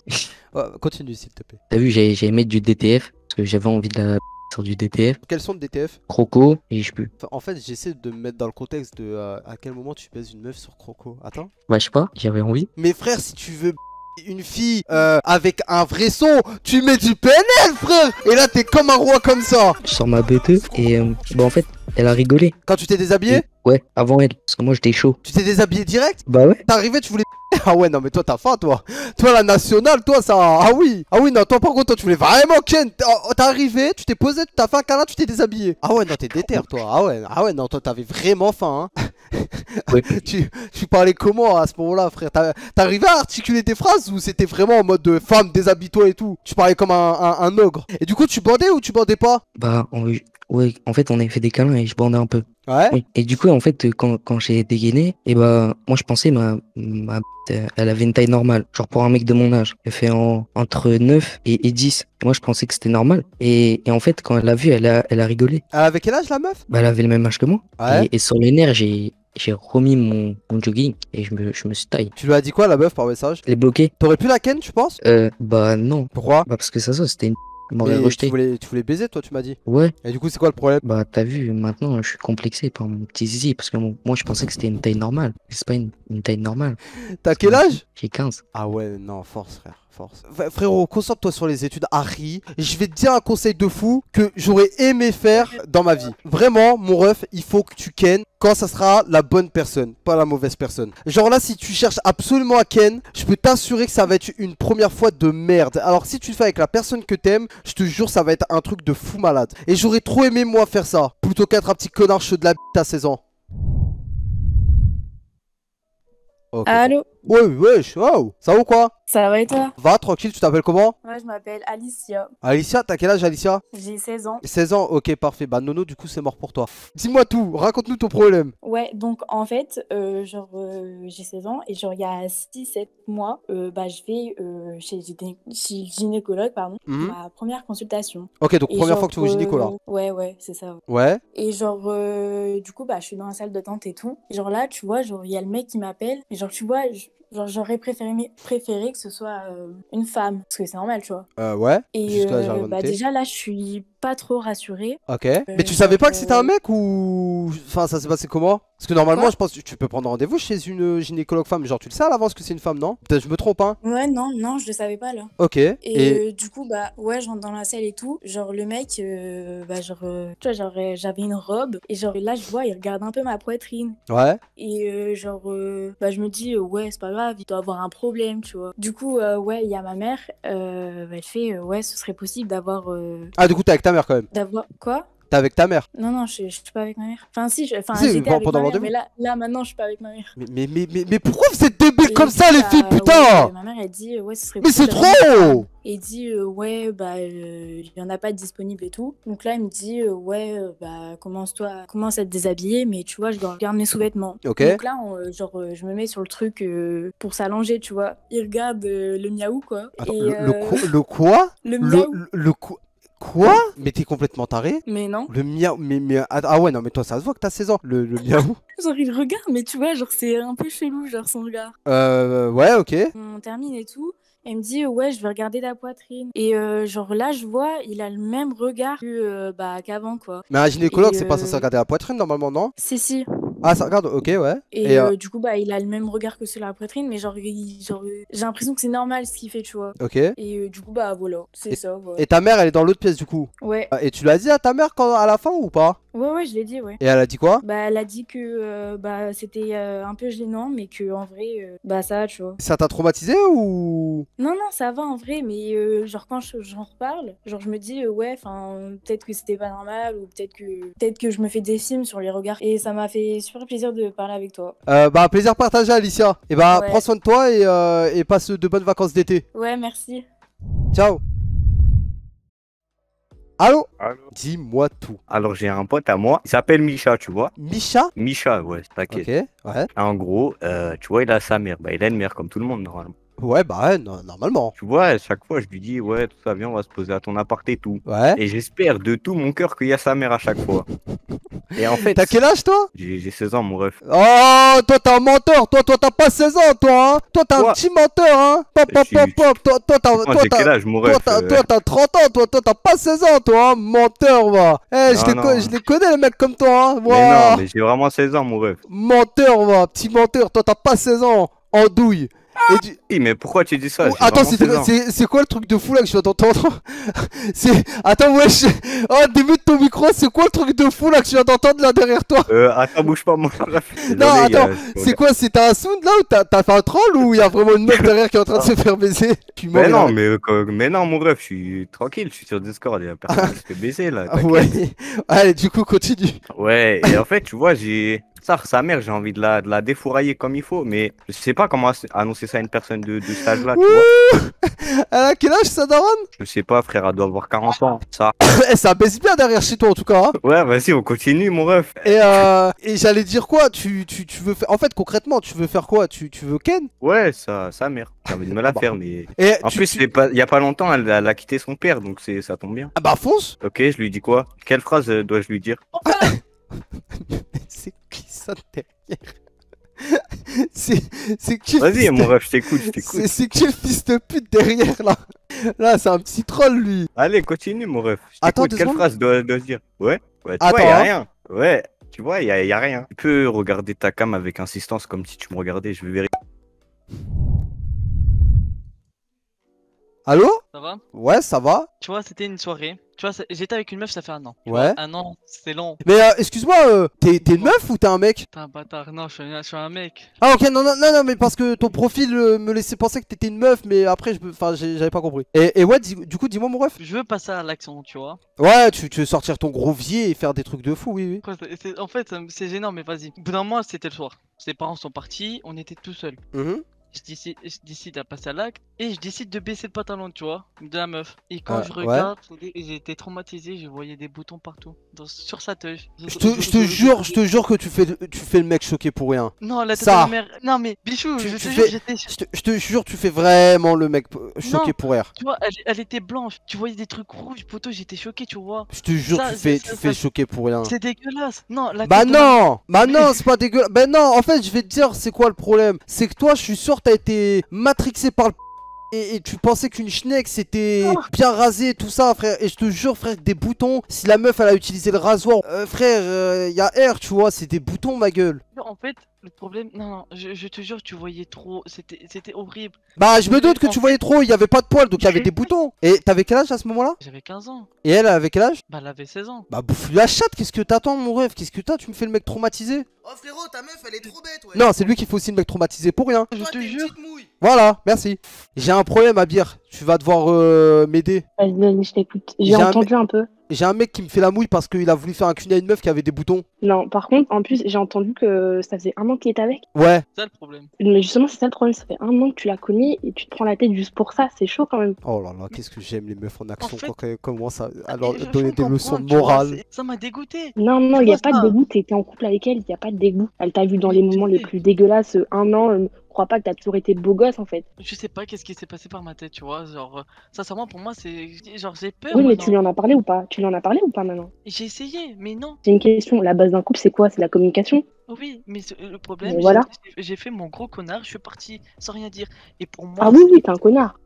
Continue, s'il te plaît. T'as vu, j'ai mettre du DTF. Parce que j'avais envie de la sur du DTF. Quels sont de DTF? Croco et je peux. En fait, j'essaie de me mettre dans le contexte de à quel moment tu baises une meuf sur Croco. Attends. Bah, je sais pas, j'avais envie. Mais frère, si tu veux une fille avec un vrai son, tu mets du PNL, frère. Et là, t'es comme un roi comme ça. Je sors ma BT et bah en fait, elle a rigolé. Quand tu t'es déshabillé? Ouais, avant elle, parce que moi j'étais chaud. Tu t'es déshabillé direct? Bah ouais. T'es arrivé, tu voulais. Ah ouais, non, mais toi, t'as faim, toi. Toi, la nationale, toi, ça. Ah oui. Ah oui, non, toi, par contre, toi, tu voulais vraiment Ken. T'es arrivé, tu t'es posé, t'as fait un câlin, tu t'es déshabillé. Ah ouais, non, t'es déter, toi. Ah ouais, non, toi, t'avais vraiment faim, hein. Ouais. tu parlais comment à ce moment-là, frère? T'arrivais à articuler tes phrases ou c'était vraiment en mode de femme, déshabille-toi et tout? Tu parlais comme un ogre. Et du coup, tu bandais ou tu bandais pas? Bah, ouais, en fait, on avait fait des câlins et je bandais un peu. Ouais. Oui. Et du coup, en fait, quand j'ai dégainé, et bah, moi, je pensais, ma elle avait une taille normale. Genre pour un mec de mon âge. Elle fait entre 9 et 10. Et moi, je pensais que c'était normal. Et en fait, quand elle l'a vu, elle a rigolé. Elle avait quel âge, la meuf? Bah, elle avait le même âge que moi. Ouais. Et sur les nerfs, j'ai remis mon jogging et je me suis taillé. Tu lui as dit quoi, la meuf, par message? Je l'ai bloqué. T'aurais pu la ken, tu penses? Bah, non. Pourquoi? Bah, parce que ça, c'était une. Il m'aurait Mais rejeté. tu voulais baiser, toi, tu m'as dit. Ouais. Et du coup, c'est quoi le problème? Bah, t'as vu, maintenant, je suis complexé par mon petit zizi. Parce que moi, je pensais que c'était une taille normale. C'est pas une taille normale. T'as quel âge? J'ai 15. Ah ouais, non, force, frère. Force. Frérot, concentre-toi sur les études, Harry. Je vais te dire un conseil de fou que j'aurais aimé faire dans ma vie. Vraiment, mon ref, il faut que tu ken quand ça sera la bonne personne, pas la mauvaise personne. Genre là, si tu cherches absolument à ken, je peux t'assurer que ça va être une première fois de merde. Alors si tu le fais avec la personne que t'aimes, je te jure, ça va être un truc de fou malade. Et j'aurais trop aimé, moi, faire ça, plutôt qu'être un petit connard chaud de la bite à 16 ans. Okay. Allô? Ouais, wesh, wow, ça va ou quoi? Ça va et toi? Va, tranquille, tu t'appelles comment? Ouais, je m'appelle Alicia. Alicia, t'as quel âge, Alicia? J'ai 16 ans. 16 ans, ok, parfait. Bah, Nono, du coup, c'est mort pour toi. Dis-moi tout, raconte-nous ton problème. Ouais, donc en fait, j'ai 16 ans et genre il y a 6-7 mois, bah, je vais chez le gynécologue, pardon, ma première consultation. Ok, donc et première fois que tu vas au gynéco là. Ouais, c'est ça. Ouais. Et genre, du coup, bah, je suis dans la salle d'attente et tout. Et genre là, tu vois, genre, il y a le mec qui m'appelle. Et genre, tu vois, genre, j'aurais préféré que ce soit une femme. Parce que c'est normal, tu vois. Ouais. Et bah, déjà là, je suis pas trop rassurée. Ok. Mais tu savais pas que c'était un mec ou. Enfin, ça s'est passé comment? Parce que normalement, je pense que tu peux prendre rendez-vous chez une gynécologue femme. Genre, tu le sais à l'avance que c'est une femme, non? Peut-être je me trompe, hein? Ouais, non, je le savais pas là. Ok. Et du coup, bah, ouais, je rentre dans la salle et tout. Genre, le mec, bah, genre, tu vois, genre, j'avais une robe. Et genre, là, je vois, il regarde un peu ma poitrine. Ouais. Et genre, bah, je me dis, ouais, c'est pas grave, il doit avoir un problème, tu vois. Du coup, ouais, il y a ma mère. Elle fait, ouais, ce serait possible d'avoir. Ah, du coup, t'es avec ta mère quand même? D'avoir. Quoi? T'es avec ta mère? Non, je suis pas avec ma mère. Enfin, si, j'étais pendant avec ma le mère, mais là, maintenant, je suis pas avec ma mère. Mais pourquoi vous êtes débiles comme ça, du les coup, filles, bah, putain? ouais, ma mère, elle dit, ouais, ce serait Mais c'est possible d'avoir une trop! femme. Et il dit, ouais, bah, il y en a pas de disponible et tout. Donc là, il me dit, ouais, bah, commence à te déshabiller, mais tu vois, je dois garder mes sous-vêtements. Ok. Donc là, genre, je me mets sur le truc pour s'allonger, tu vois. Il regarde le miaou, quoi. Attends, et, le quoi? Le miaou. Le quoi? Quoi? Mais t'es complètement taré? Mais non. Le miaou, ah ouais, non, mais toi, ça se voit que t'as 16 ans. Le miaou? Genre, il regarde, mais tu vois, genre, c'est un peu chelou, genre, son regard. Ouais, ok. On termine et tout. Elle me dit, ouais, je vais regarder ta poitrine. Et genre, là, je vois, il a le même regard qu'avant, quoi. Mais un gynécologue, Et, c'est pas censé regarder la poitrine, normalement, non? Si. Ah, ça regarde, ok, ouais. Et du coup, il a le même regard que sur la poitrine, mais genre, j'ai l'impression que c'est normal ce qu'il fait, tu vois. Ok. Et du coup, voilà, c'est ça. Voilà. Et ta mère, elle est dans l'autre pièce, du coup? Ouais. Et tu l'as dit à ta mère à la fin ou pas? Ouais, je l'ai dit, ouais. Et elle a dit quoi? Elle a dit que c'était un peu gênant, mais que en vrai, ça va, tu vois. Ça t'a traumatisé ou? Non, ça va en vrai, mais genre quand j'en reparle, genre je me dis ouais, enfin peut-être que c'était pas normal ou peut-être que je me fais des films sur les regards et ça m'a fait super plaisir de parler avec toi. Plaisir partagé, Alicia. Et Ouais. prends soin de toi et passe de bonnes vacances d'été. Ouais, merci. Ciao. Allô? Allô? Dis-moi tout. Alors j'ai un pote à moi, il s'appelle Misha, tu vois. Misha? Misha, ouais, t'inquiète. Ok, ouais. En gros, tu vois, il a sa mère. Il a une mère comme tout le monde, normalement. Ouais, normalement. Tu vois, à chaque fois, je lui dis, ouais, tout ça, viens, on va se poser à ton appart et tout. Ouais. Et j'espère de tout mon cœur qu'il y a sa mère à chaque fois. Et en fait... T'as quel âge, toi? J'ai 16 ans, mon ref. Oh, toi, t'es un menteur. Toi, t'as pas 16 ans, toi, hein. Toi, t'es un petit menteur, hein. Toi, J'ai quel âge, mon ref? Toi, t'as 30 ans, toi, t'as pas 16 ans, toi, hein. Menteur, va. Je les connais, les mecs comme toi, hein. Mais non, mais j'ai vraiment 16 ans, mon ref. Menteur, va. Petit menteur. Toi, t'as pas 16 ans. Andouille. Oui, mais pourquoi tu dis ça? J'ai Attends, vraiment 16 ans. c'est quoi le truc de fou là que je viens d'entendre? Attends, wesh. Oh, début de ton micro, c'est quoi le truc de fou là que je viens d'entendre là derrière toi? Attends, bouge pas, mon ref. Non, attends, c'est quoi? C'était un sound là ou t'as fait un troll ou il y a vraiment une meuf derrière qui est en train de se faire baiser? Mais non, mon ref, je suis tranquille, je suis sur Discord, il y a personne qui se fait baiser là. Ouais. Allez, du coup, continue. Ouais, et en fait, tu vois, sa mère, j'ai envie de la défourailler comme il faut, mais je sais pas comment annoncer ça à une personne de cet âge-là, tu vois. Elle a quel âge, sa daronne? Je sais pas, frère, elle doit avoir 40 ans, ça. Ça baisse bien derrière chez toi, en tout cas. Hein. Ouais, vas-y, on continue, mon ref. Et j'allais dire quoi? Tu veux faire... En fait, concrètement, tu veux faire quoi? Tu veux Ken? Ouais, sa mère. J'ai envie de me la faire, mais... En plus, il y a pas longtemps, elle a quitté son père, donc ça tombe bien. Ah bah, fonce. Ok, je lui dis quoi? Quelle phrase dois-je lui dire? C'est qui ça derrière? C'est qui? Vas-y, mon ref, je t'écoute. C'est qui le fils de pute derrière là? Là, c'est un petit troll lui. Allez, continue, mon ref. Attends, quelle phrase dois-je dire? Ouais, tu Attends, vois, y a rien. Ouais, tu vois, y a rien. Tu peux regarder ta cam avec insistance comme si tu me regardais, je vais vérifier. Allô? Ça va? Ouais, ça va. Tu vois, c'était une soirée. Tu vois, j'étais avec une meuf, ça fait un an. Tu Ouais. vois, un an, c'est long. Mais excuse-moi, t'es une meuf ou t'es un mec? T'es un bâtard. Non, je suis un mec. Ah ok, non, mais parce que ton profil me laissait penser que t'étais une meuf, mais après, j'avais pas compris. Et ouais, du coup, dis-moi mon ref. Je veux passer à l'action, tu vois. Ouais, tu veux sortir ton gros vier et faire des trucs de fou, oui. En fait, c'est gênant, mais vas-y. Au bout d'un mois, c'était le soir. Ses parents sont partis, on était tout seuls. Je décide à passer à l'acte et je décide de baisser le pantalon, tu vois, de la meuf. Et quand je regarde, j'ai été traumatisé, je voyais des boutons partout, sur sa teuf. Je te jure que tu fais le mec choqué pour rien. Non, la tête de ma mère. Non, mais Bichou, je te jure, j'étais. Je te jure, tu fais vraiment le mec choqué pour rien. Tu vois, elle était blanche, tu voyais des trucs rouges, poteau, j'étais choqué, tu vois. Je te jure, tu fais choqué pour rien. C'est dégueulasse. Non, bah non, c'est pas dégueulasse. Bah non, en fait, je vais te dire, c'est quoi le problème? C'est que toi, je suis sûr, t'as été matrixé par le et tu pensais qu'une schneck c'était bien rasé tout ça, frère. Et je te jure, frère, des boutons. Si la meuf elle a utilisé le rasoir, frère, y a air, tu vois, c'est des boutons, ma gueule. En fait, le problème, non, je te jure, tu voyais trop, c'était horrible. Bah, je me doute que tu voyais trop, il y avait pas de poils, donc il y avait des boutons. Et t'avais quel âge à ce moment-là? J'avais 15 ans. Et elle avait quel âge? Bah, elle avait 16 ans. Bah, bouffe-lui la chatte, qu'est-ce que t'attends, mon rêve? Qu'est-ce que t'as? Tu me fais le mec traumatisé? Oh frérot, ta meuf elle est trop bête, ouais. Non, c'est lui qui fait aussi le mec traumatisé pour rien. Je te jure. Voilà, merci. J'ai un problème, Abir. Tu vas devoir m'aider. Vas-y, je t'écoute. J'ai entendu un peu. J'ai un mec qui me fait la mouille parce qu'il a voulu faire un cul à une meuf qui avait des boutons. Non, par contre, en plus, j'ai entendu que ça faisait 1 an qu'il était avec. Ouais. C'est ça le problème. Mais justement, c'est ça le problème. Ça fait 1 an que tu la connais et tu te prends la tête juste pour ça. C'est chaud quand même. Oh là là, qu'est-ce que j'aime les meufs en action fait- quand elles commencent à alors, je donner des comprends, leçons de tu vois, morale. ça m'a dégoûté. Non, non, Tu il n'y a vois pas ça de dégoût. T'étais en couple avec elle, il n'y a pas de dégoût. Elle t'a vu dans les moments les plus dégueulasses. 1 an, crois pas que t'as toujours été beau gosse en fait. Je sais pas qu'est-ce qui s'est passé par ma tête, tu vois. Genre, sincèrement, pour moi, c'est. Genre, j'ai peur. Oui, mais maintenant. tu lui en as parlé ou pas? Tu lui en as parlé ou pas maintenant? J'ai essayé, mais non. C'est une question. La base d'un couple, c'est quoi? C'est la communication? Oui, mais le problème, Mais voilà. j'ai fait mon gros connard, je suis parti sans rien dire. Et pour moi. Ah oui, oui, t'es un connard.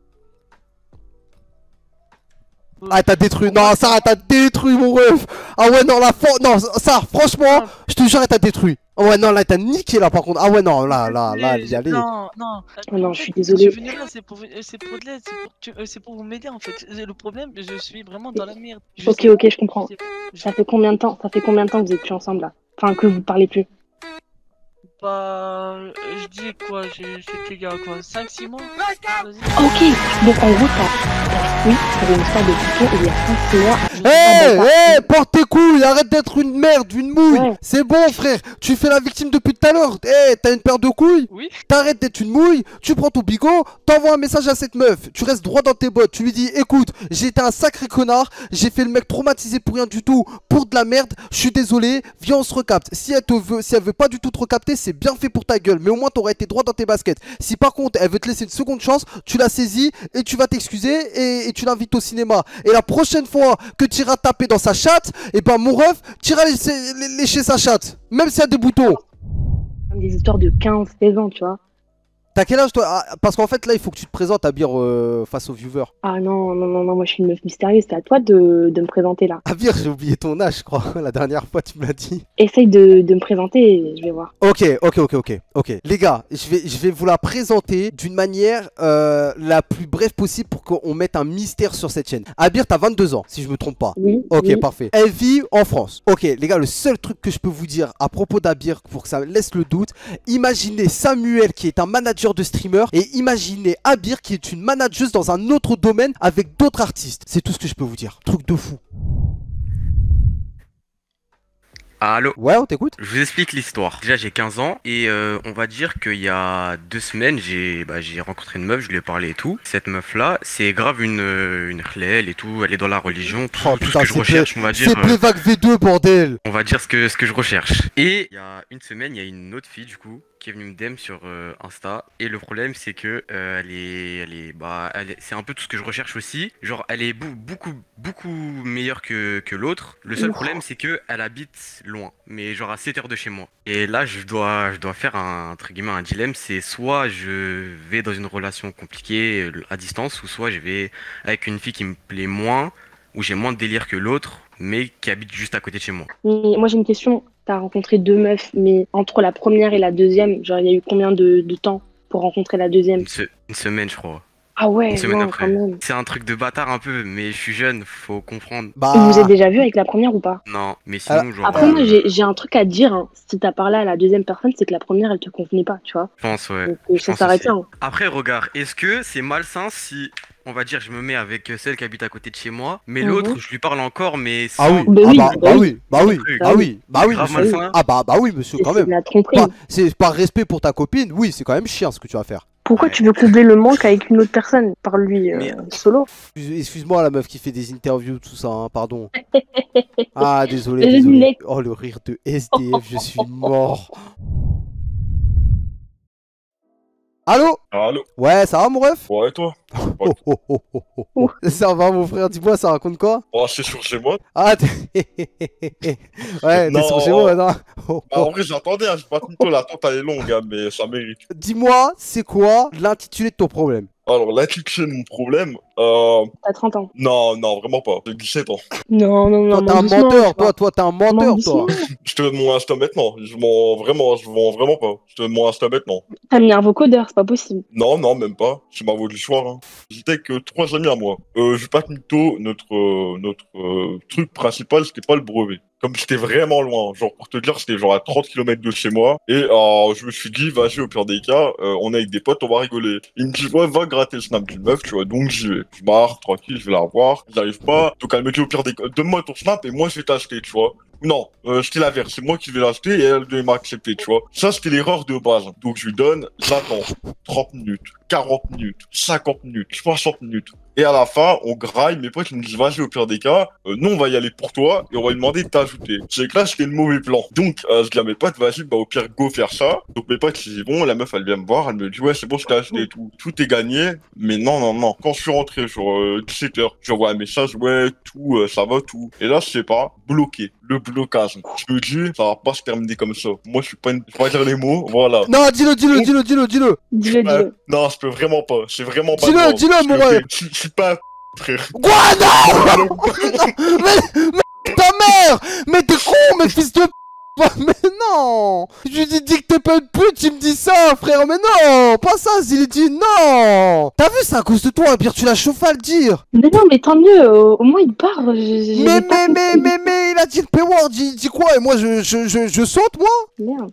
Ah, t'as détruit. Non, Sarah, t'as détruit mon ref. Ah ouais, non, non, Sarah, franchement, je te jure, elle t'a détruit. Ah ouais, non, là, t'as niqué là, par contre. Ah ouais, non, là, y aller. Non, non. Oh non, En je fait, suis désolé. Je suis venu là, c'est pour de l'aide, c'est pour vous m'aider en fait. Le problème, je suis vraiment dans la merde. Ok, ok, je comprends. Ça fait combien de temps? Ça fait combien de temps que vous êtes plus ensemble là? Enfin, que vous parlez plus? Bah, je dis quoi, c'était il y a quoi, 5-6 mois? Ok, donc en gros, oui, pour une histoire de bouton, il y a 5-6 mois. Hé, porte tes couilles, arrête d'être une merde, une mouille. C'est bon, frère, tu fais la victime depuis tout à l'heure. Hé, t'as une paire de couilles? Oui. T'arrêtes d'être une mouille, tu prends ton bigot, t'envoies un message à cette meuf, tu restes droit dans tes bottes, tu lui dis, écoute, j'ai été un sacré connard, j'ai fait le mec traumatisé pour rien du tout, pour de la merde, je suis désolé, viens on se recapte. Si elle veut pas du tout te recapter, c'est bien fait pour ta gueule, mais au moins t'aurais été droit dans tes baskets. Si par contre elle veut te laisser une seconde chance, tu la saisis et tu vas t'excuser et tu l'invites au cinéma. Et la prochaine fois que tu iras taper dans sa chatte, et ben mon ref, tu iras lécher sa chatte, même s'il y a des boutons. Des histoires de 15-16 ans, tu vois. T'as quel âge toi? Parce qu'en fait là il faut que tu te présentes à Abir face aux viewers. Ah non, non, non, non, moi je suis une meuf mystérieuse, c'est à toi de me présenter là. Abir, j'ai oublié ton âge je crois, la dernière fois tu me l'as dit. Essaye de me présenter et je vais voir. Ok. Les gars, je vais vous la présenter d'une manière la plus brève possible pour qu'on mette un mystère sur cette chaîne. Abir, t'as 22 ans, si je me trompe pas. Oui. Ok, oui. parfait. Elle vit en France. Ok, les gars, le seul truc que je peux vous dire à propos d'Abir, pour que ça laisse le doute, imaginez Samuel qui est un manager de streamer et imaginez Abir qui est une manageuse dans un autre domaine avec d'autres artistes. C'est tout ce que je peux vous dire. Truc de fou. Allô? Ouais, on t'écoute. Je vous explique l'histoire. Déjà, j'ai 15 ans et on va dire qu'il y a 2 semaines, j'ai rencontré une meuf, je lui ai parlé et tout. Cette meuf-là, c'est grave une khlel et tout, elle est dans la religion, tout ce que je recherche, on va dire. C'est Playvac V2, bordel. On va dire ce que je recherche. Et il y a une semaine, il y a une autre fille, du coup, qui est venue me DM sur Insta. Et le problème, c'est que c'est un peu tout ce que je recherche aussi. Genre, elle est beaucoup meilleure que l'autre. Le seul problème, c'est que elle habite loin, mais genre à 7 heures de chez moi. Et là, je dois faire entre guillemets un dilemme. C'est soit je vais dans une relation compliquée à distance, ou soit je vais avec une fille qui me plaît moins, où j'ai moins de délire que l'autre, mais qui habite juste à côté de chez moi. Mais moi j'ai une question. T'as rencontré 2 meufs, mais entre la première et la deuxième, genre il y a eu combien de temps pour rencontrer la deuxième? Une semaine, je crois. Ah ouais, une semaine non, après. quand même. C'est un truc de bâtard un peu, mais je suis jeune, faut comprendre. Vous vous êtes déjà vu avec la première ou pas? Non, mais sinon, genre. Après, moi j'ai un truc à te dire. Hein. Si t'as parlé à la deuxième personne, c'est que la première elle te convenait pas, tu vois. Je pense, ouais. Donc Je ça pense s'arrête aussi. là. Hein. Après, regarde, est-ce que c'est malsain si, on va dire, je me mets avec celle qui habite à côté de chez moi, mais l'autre, je lui parle encore, mais sans... Ah oui, bah oui, Grave monsieur. malsain. Ah bah oui, monsieur, quand même. C'est par respect pour ta copine, oui, c'est quand même chiant ce que tu vas faire. Pourquoi tu veux combler le manque avec une autre personne? Parle-lui solo. Excuse-moi la meuf qui fait des interviews, tout ça, hein, pardon. Ah, désolé, Le désolé. mec. Oh, le rire de SDF, je suis mort. Allô? Allô? Ouais, ça va mon ref? Ouais, et toi? Ça va mon frère, dis-moi, ça raconte quoi? Oh, c'est sur chez moi. Ah, ouais, t'es sur chez moi, non? Bah, en vrai, j'attendais, hein, j'ai pas tout le temps, l'attente elle est longue, hein, mais ça mérite. Dis-moi, c'est quoi l'intitulé de ton problème? Alors, l'intitulé de mon problème, T'as 30 ans. Non, vraiment pas, j'ai 17 ans. Non, non, non. Toi, t'es un menteur, toi, t'es un menteur, toi. Je te donne mon Insta maintenant, je mens vraiment pas. Je te donne mon Insta maintenant. T'as mis un vocodeur, c'est pas possible. Non, même pas, c'est ma voix du soir. Hein. J'étais avec 3 amis à moi. Je vais pas te mytho, notre truc principal, c'était pas le brevet. Comme j'étais vraiment loin, genre pour te dire, c'était genre à 30 km de chez moi. Et je me suis dit, vas-y, au pire des cas, on est avec des potes, on va rigoler. Il me dit, ouais, va gratter le snap d'une meuf, tu vois, donc j'y vais. Je marre, tranquille, je vais la revoir. J'arrive pas. Donc elle me dit, au pire des cas, donne-moi ton snap et moi je vais t'acheter, tu vois. Non, c'était l'inverse. C'est moi qui devais l'acheter et elle devait m'accepter, tu vois. Ça, c'était l'erreur de base. Donc, je lui donne, j'attends 30 minutes, 40 minutes, 50 minutes, 60 minutes. Et à la fin, on graille. Mes potes ils me disent, vas-y, au pire des cas, nous, on va y aller pour toi et on va lui demander de t'ajouter. C'est que là, c'était le mauvais plan. Donc, je dis à mes potes, vas-y, bah, au pire, go faire ça. Donc, mes potes, ils disent, bon, la meuf, elle vient me voir. Elle me dit, ouais, c'est bon, je t'ai acheté et tout. Tout est gagné. Mais non, non, non. Quand je suis rentré sur 17h, j'envoie un message, ouais, tout, ça va, tout. Et là, je sais pas, bloqué. Le blocage. Je me dis, ça va pas se terminer comme ça. Moi, je vais pas dire les mots, voilà. Non, dis-le. Non, je peux vraiment pas. C'est vraiment pas. Dis-le, mon ref. Je suis pas un frère. Quoi, non mais ta mère. Mais t'es con, mais fils de p***. Mais non. Je lui dis que t'es pas une pute, tu me dis ça, frère. Mais non, pas ça, il dit non. T'as vu, c'est à cause de toi, et pire tu l'as chauffé à le dire. Mais non, mais tant mieux, au moins il part. Mais il a dit le P-word, il dit quoi? Et moi je saute, moi? Merde.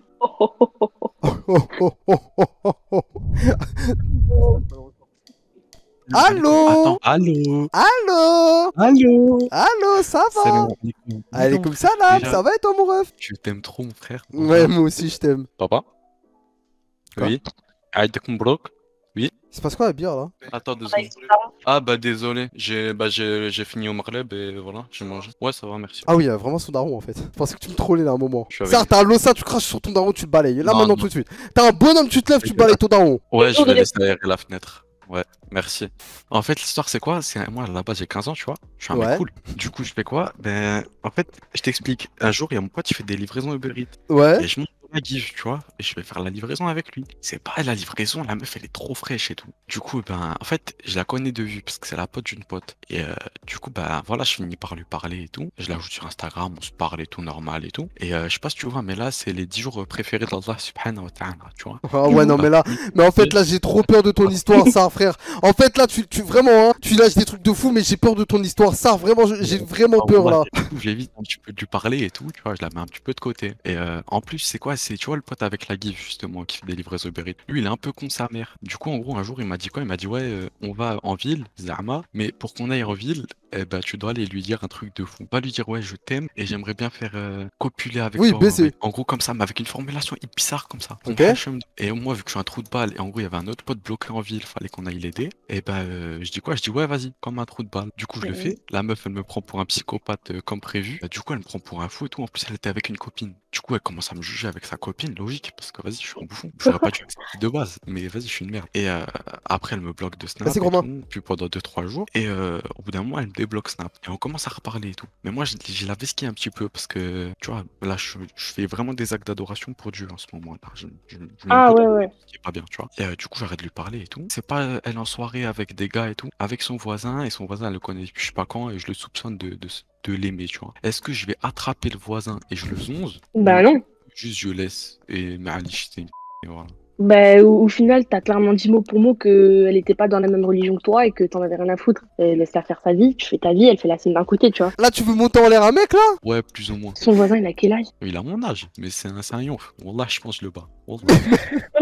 Allô? Allô? Allô? Allô? Allô, ça va? Allez, comme ça, là, ça va et toi, mon ref? Je t'aime trop, mon frère. Ouais, moi aussi, je t'aime. Papa? Quoi? Oui? Aïdak Mbrok? Oui? Il se passe quoi la bière, là? Attends 2 secondes. Ah bah désolé, j'ai fini au Maghreb et voilà, j'ai mangé. Ouais, ça va, merci. Ah oui, vraiment son daron en fait. Je pensais que tu me trollais là un moment. Je suis avec- Ça, t'as un lossa, tu craches sur ton daron, tu le balayes. Là Non, maintenant non. tout de suite. T'as un bonhomme, tu te lèves, tu balayes ton daron. Ouais, je vais laisser aérer la fenêtre. Ouais, merci. En fait, l'histoire, c'est quoi? C'est moi, là-bas, j'ai 15 ans, tu vois. Je suis un Ouais. mec cool. Du coup, je fais quoi? Ben, en fait, je t'explique. Un jour, il y a mon pote, il fait des livraisons Uber Eats. Ouais. Et je monte sur la give, tu vois. Et je vais faire la livraison avec lui. C'est pas la livraison, la meuf, elle est trop fraîche et tout. Du coup, ben, en fait, je la connais de vue parce que c'est la pote d'une pote. Et du coup, ben, voilà, je finis par lui parler et tout. Je l'ajoute sur Instagram, on se parle et tout, normal et tout. Et je sais pas si tu vois, mais là, c'est les 10 jours préférés d'Allah subhanahu wa ta'ala, tu vois. Ah ouais, non, mais là, mais en fait, là, j'ai trop peur de ton histoire, ça, frère. En fait, là, tu vraiment, hein, tu lâches des trucs de fou, mais j'ai peur de ton histoire, ça, vraiment, j'ai vraiment peur, là. Du coup, j'évite un petit peu de lui parler et tout, tu vois, je la mets un petit peu de côté. Et en plus, c'est quoi? C'est, tu vois, le pote avec la give, justement, qui fait des livraisons Uber Eats. Lui, il est un peu con sa mère. Du coup, en gros, un jour, il m'a dit quoi? Il m'a dit, ouais, on va en ville, Zama, mais pour qu'on aille en ville, eh ben, tu dois aller lui dire un truc de fou. Pas lui dire, ouais, je t'aime et j'aimerais bien faire copuler avec Oui, toi. baiser. En gros, comme ça, mais avec une formulation bizarre comme ça. Ok. Et moi, vu que je suis un trou de balle, et en gros, il y avait un autre pote bloqué en ville, fallait qu'on aille l'aider. Et ben, je dis quoi? Je dis, ouais, vas-y, comme un trou de balle. Du coup, je le fais. La meuf, elle me prend pour un psychopathe comme prévu. Du coup, elle me prend pour un fou et tout. En plus, elle était avec une copine. Du coup, elle commence à me juger avec sa copine, logique, parce que vas-y, je suis un bouffon. J'aurais pas dû accepter de base, mais vas-y, je suis une merde. Et après, elle me bloque de Snap. Vas-y, et Romain. tout, puis pendant 2-3 jours. Et au bout d'un moment, elle me débloque Snap. Et on commence à reparler et tout. Mais moi, j'ai la vesquille un petit peu parce que, tu vois, là, je fais vraiment des actes d'adoration pour Dieu en ce moment-là. Je mets Ah un peu ouais, ouais. ce qui est pas bien, tu vois. Et du coup, j'arrête de lui parler et tout. C'est pas elle en soirée avec des gars et tout, avec son voisin, et son voisin, elle le connaît depuis je sais pas quand, et je le soupçonne de l'aimer, tu vois. Est-ce que je vais attraper le voisin et je le zonze? Bah non. Juste je laisse et Ma'alish, c'est une et voilà. Bah, au final, t'as clairement dit mot pour mot qu'elle était pas dans la même religion que toi et que t'en avais rien à foutre. Et laisse-la faire sa vie, tu fais ta vie, elle fait la sienne d'un côté, tu vois. Là, tu veux monter en l'air un mec, là? Ouais, plus ou moins. Son voisin, il a quel âge? Il a mon âge, mais c'est un yonf. Wallah, je pense que je le bats. Wallah.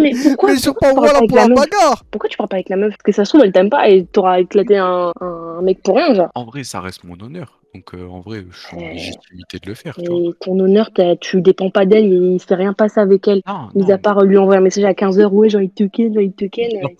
Mais pourquoi, Mais sur pourquoi pas tu voilà parles pour pas la avec la meuf bagarre. Pourquoi tu parles pas avec la meuf? Parce que ça se trouve, elle t'aime pas et t'auras éclaté un mec pour rien, genre. En vrai, ça reste mon honneur. Donc en vrai, je suis en légitimité de le faire, tu vois. Et ton honneur, tu dépends pas d'elle, il s'est rien passé avec elle. Non, Mis à part lui envoyer un message à 15h, ouais, j'ai envie de te ken, il s'est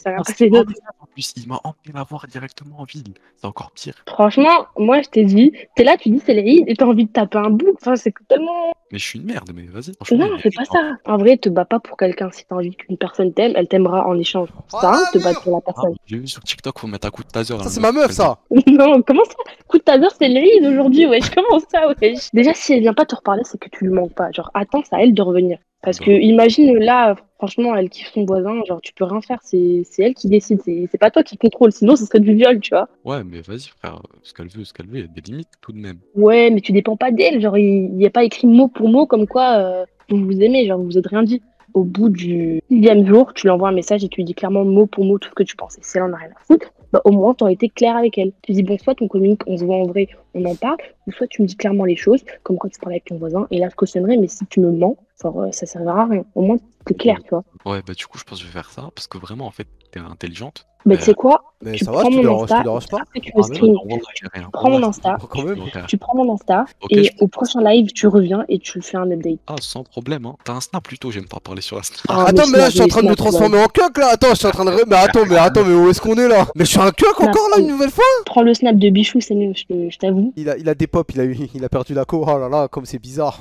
rien passé d'autre. En plus, il m'a empêché la voir directement en ville. C'est encore pire. Franchement, moi, je t'ai dit, t'es là, tu dis c'est l'Aïd et t'as envie de taper un bout. Enfin, c'est tellement. Mais je suis une merde, mais vas-y. Franchement, Non, fais pas ça. En vrai, te bats pas pour quelqu'un. Si t'as envie qu'une personne t'aime, elle t'aimera en échange. Ça, te battre pour la personne. J'ai vu sur TikTok, faut mettre un coup de taser. Ça, c'est ma meuf, ça. Non, comment ça? Coup de taser, c'est l'Aïd aujourd'hui, wesh. Comment ça, wesh? Déjà, si elle vient pas te reparler, c'est que tu lui manques pas. Genre, attends, c'est à elle de revenir. Parce que imagine là, franchement, elle kiffe son voisin, genre tu peux rien faire, c'est elle qui décide, c'est pas toi qui contrôle, sinon ce serait du viol, tu vois. Ouais, mais vas-y, frère, ce qu'elle veut, il y a des limites tout de même. Ouais, mais tu dépends pas d'elle, genre il y a pas écrit mot pour mot comme quoi vous vous aimez, genre vous vous êtes rien dit. Au bout du 6e jour, tu lui envoies un message et tu lui dis clairement mot pour mot tout ce que tu pensais. Si elle en a rien à foutre, bah au moins t'aurais été clair avec elle. Tu dis bon, soit on communique, on se voit en vrai, on en parle, ou soit tu me dis clairement les choses, comme quand tu parles avec ton voisin, et là je cautionnerai, mais si tu me mens, genre ça servira à rien. Au moins t'es clair, tu vois. Ouais, bah du coup, je pense que je vais faire ça, parce que vraiment, en fait, t'es intelligente, Mais tu sais quoi? Mais Tu ça va, prends je te mon dérange, je te Insta, dérange pas? après tu me screen. Tu prends mon Insta, Quand même. tu prends mon Insta, Ok, et je au prochain live, tu reviens et tu fais un update. Ah, sans problème, hein. T'as un snap plutôt, j'aime pas parler sur un snap. Ah, Attends, mais là, je suis en train de me snap, transformer en cuck là. Attends, je suis en train de. Mais attends, mais où est-ce qu'on est là? Mais je suis un cuck encore là, une nouvelle fois? Prends le snap de Bichou, c'est mieux, je t'avoue. Il a des pop, il a perdu la co. Oh là là, comme c'est bizarre.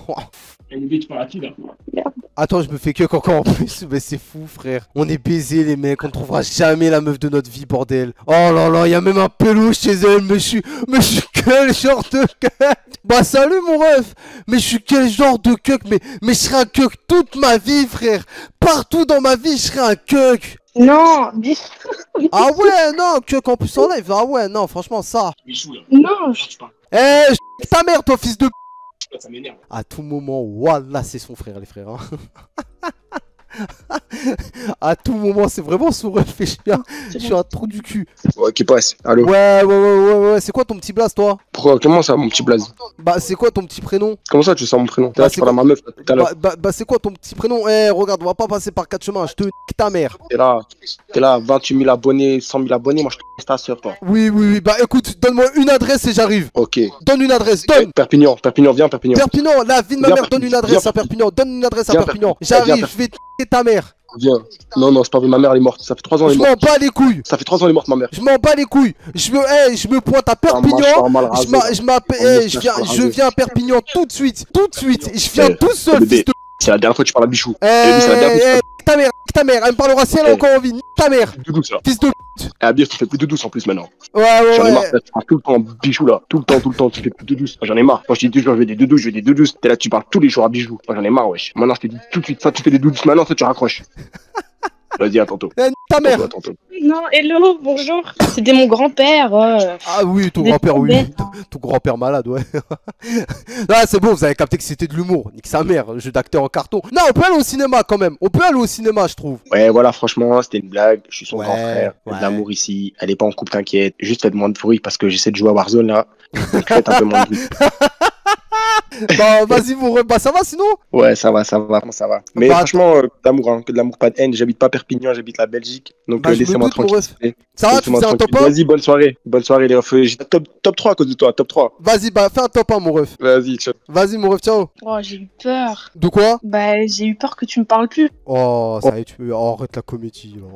Attends, je me fais cuck encore en plus. Mais c'est fou, frère. On est baisés, les mecs. On ne trouvera jamais la meuf de notre vie, bordel. Oh là là, il y a même un peluche chez elle. Mais je suis quel genre de cuck? Bah, salut, mon ref. Mais je suis quel genre de cuck? Mais je serai un cuck toute ma vie, frère. Partout dans ma vie, je serai un cuck. Non, Ah ouais, non, cuck en plus en live. Ah ouais, non, franchement, ça. Non, Eh, ta mère, toi, fils de. Ça m'énerve. À tout moment, voilà, c'est son frère, les frères. Hein. À tout moment, c'est vraiment son ref. Je suis un trou du cul. Ouais, qui passe. Allô. Ouais. C'est quoi ton petit blaze, toi? Pourquoi? Comment ça, mon petit blaze? Bah, c'est quoi ton petit prénom? Comment ça, tu sens mon prénom? T'es là, tu parles à ma meuf tout à l'heure. Bah, c'est quoi ton petit prénom? Eh, regarde, on va pas passer par 4 chemins. Je te nique ta mère. T'es là, 28 000 abonnés, 100 000 abonnés. Moi, je te laisse ta soeur, toi. Oui. Bah, écoute, donne-moi une adresse et j'arrive. Ok. Donne une adresse, donne. Perpignan, viens, Perpignan. Perpignan, la vie de ma mère, donne une adresse à Perpignan. Donne une adresse à Perpignan. J'arrive, je vais niquer ta mère. Viens. Non, c'est pas vrai, ma mère elle est morte. Ça fait 3 ans elle est morte. Je m'en bats les couilles. Ça fait 3 ans elle est morte, ma mère. Je m'en bats les couilles. Je me pointe à Perpignan. Je viens à Perpignan tout de suite. Je viens tout seul, fils de. C'est la dernière fois que tu parles à Bichou. Ta mère, elle me parlera si elle est encore en vie. Ta mère. Doudou, ça. Fils de. Ah, bien, tu fais plus de douce en plus maintenant. Ouais. J'en ai marre, tu parles tout le temps, Bichou là. Tout le temps, tu fais plus de douce. J'en ai marre. Quand je dis toujours, je veux des deux douces. T'es là, tu parles tous les jours à Bichou. J'en ai marre, wesh. Maintenant, je te dis tout de suite, ça, tu fais des douces maintenant, ça, tu raccroches. Vas-y, à tantôt. Ta mère. Non, hello, bonjour. C'était mon grand-père. Ah oui, ton grand-père, oui. Ton grand-père malade, ouais. Non, c'est bon, vous avez capté que c'était de l'humour. Nique sa mère, jeu d'acteur en carton. Non, on peut aller au cinéma quand même. On peut aller au cinéma, je trouve. Ouais, voilà, franchement, c'était une blague. Je suis son grand frère. Il y a de l'amour ici. Elle est pas en couple, t'inquiète. Juste faites moins de bruit parce que j'essaie de jouer à Warzone là. Donc faites un peu moins de bruit. Bah, vas-y, bah, ça va sinon? Ouais, ça va. Mais franchement, que de l'amour, pas de haine. J'habite pas Perpignan, j'habite la Belgique. Donc laissez-moi tranquille. Ça va, tu faisais un top 1? Vas-y, bonne soirée les refs. J'ai top 3 à cause de toi, top 3. Vas-y, bah, fais un top 1, mon ref. Vas-y, ciao. Vas-y, mon ref, ciao. Oh, j'ai eu peur. De quoi? Bah, j'ai eu peur que tu me parles plus. Oh, ça y est, arrête la comédie, là.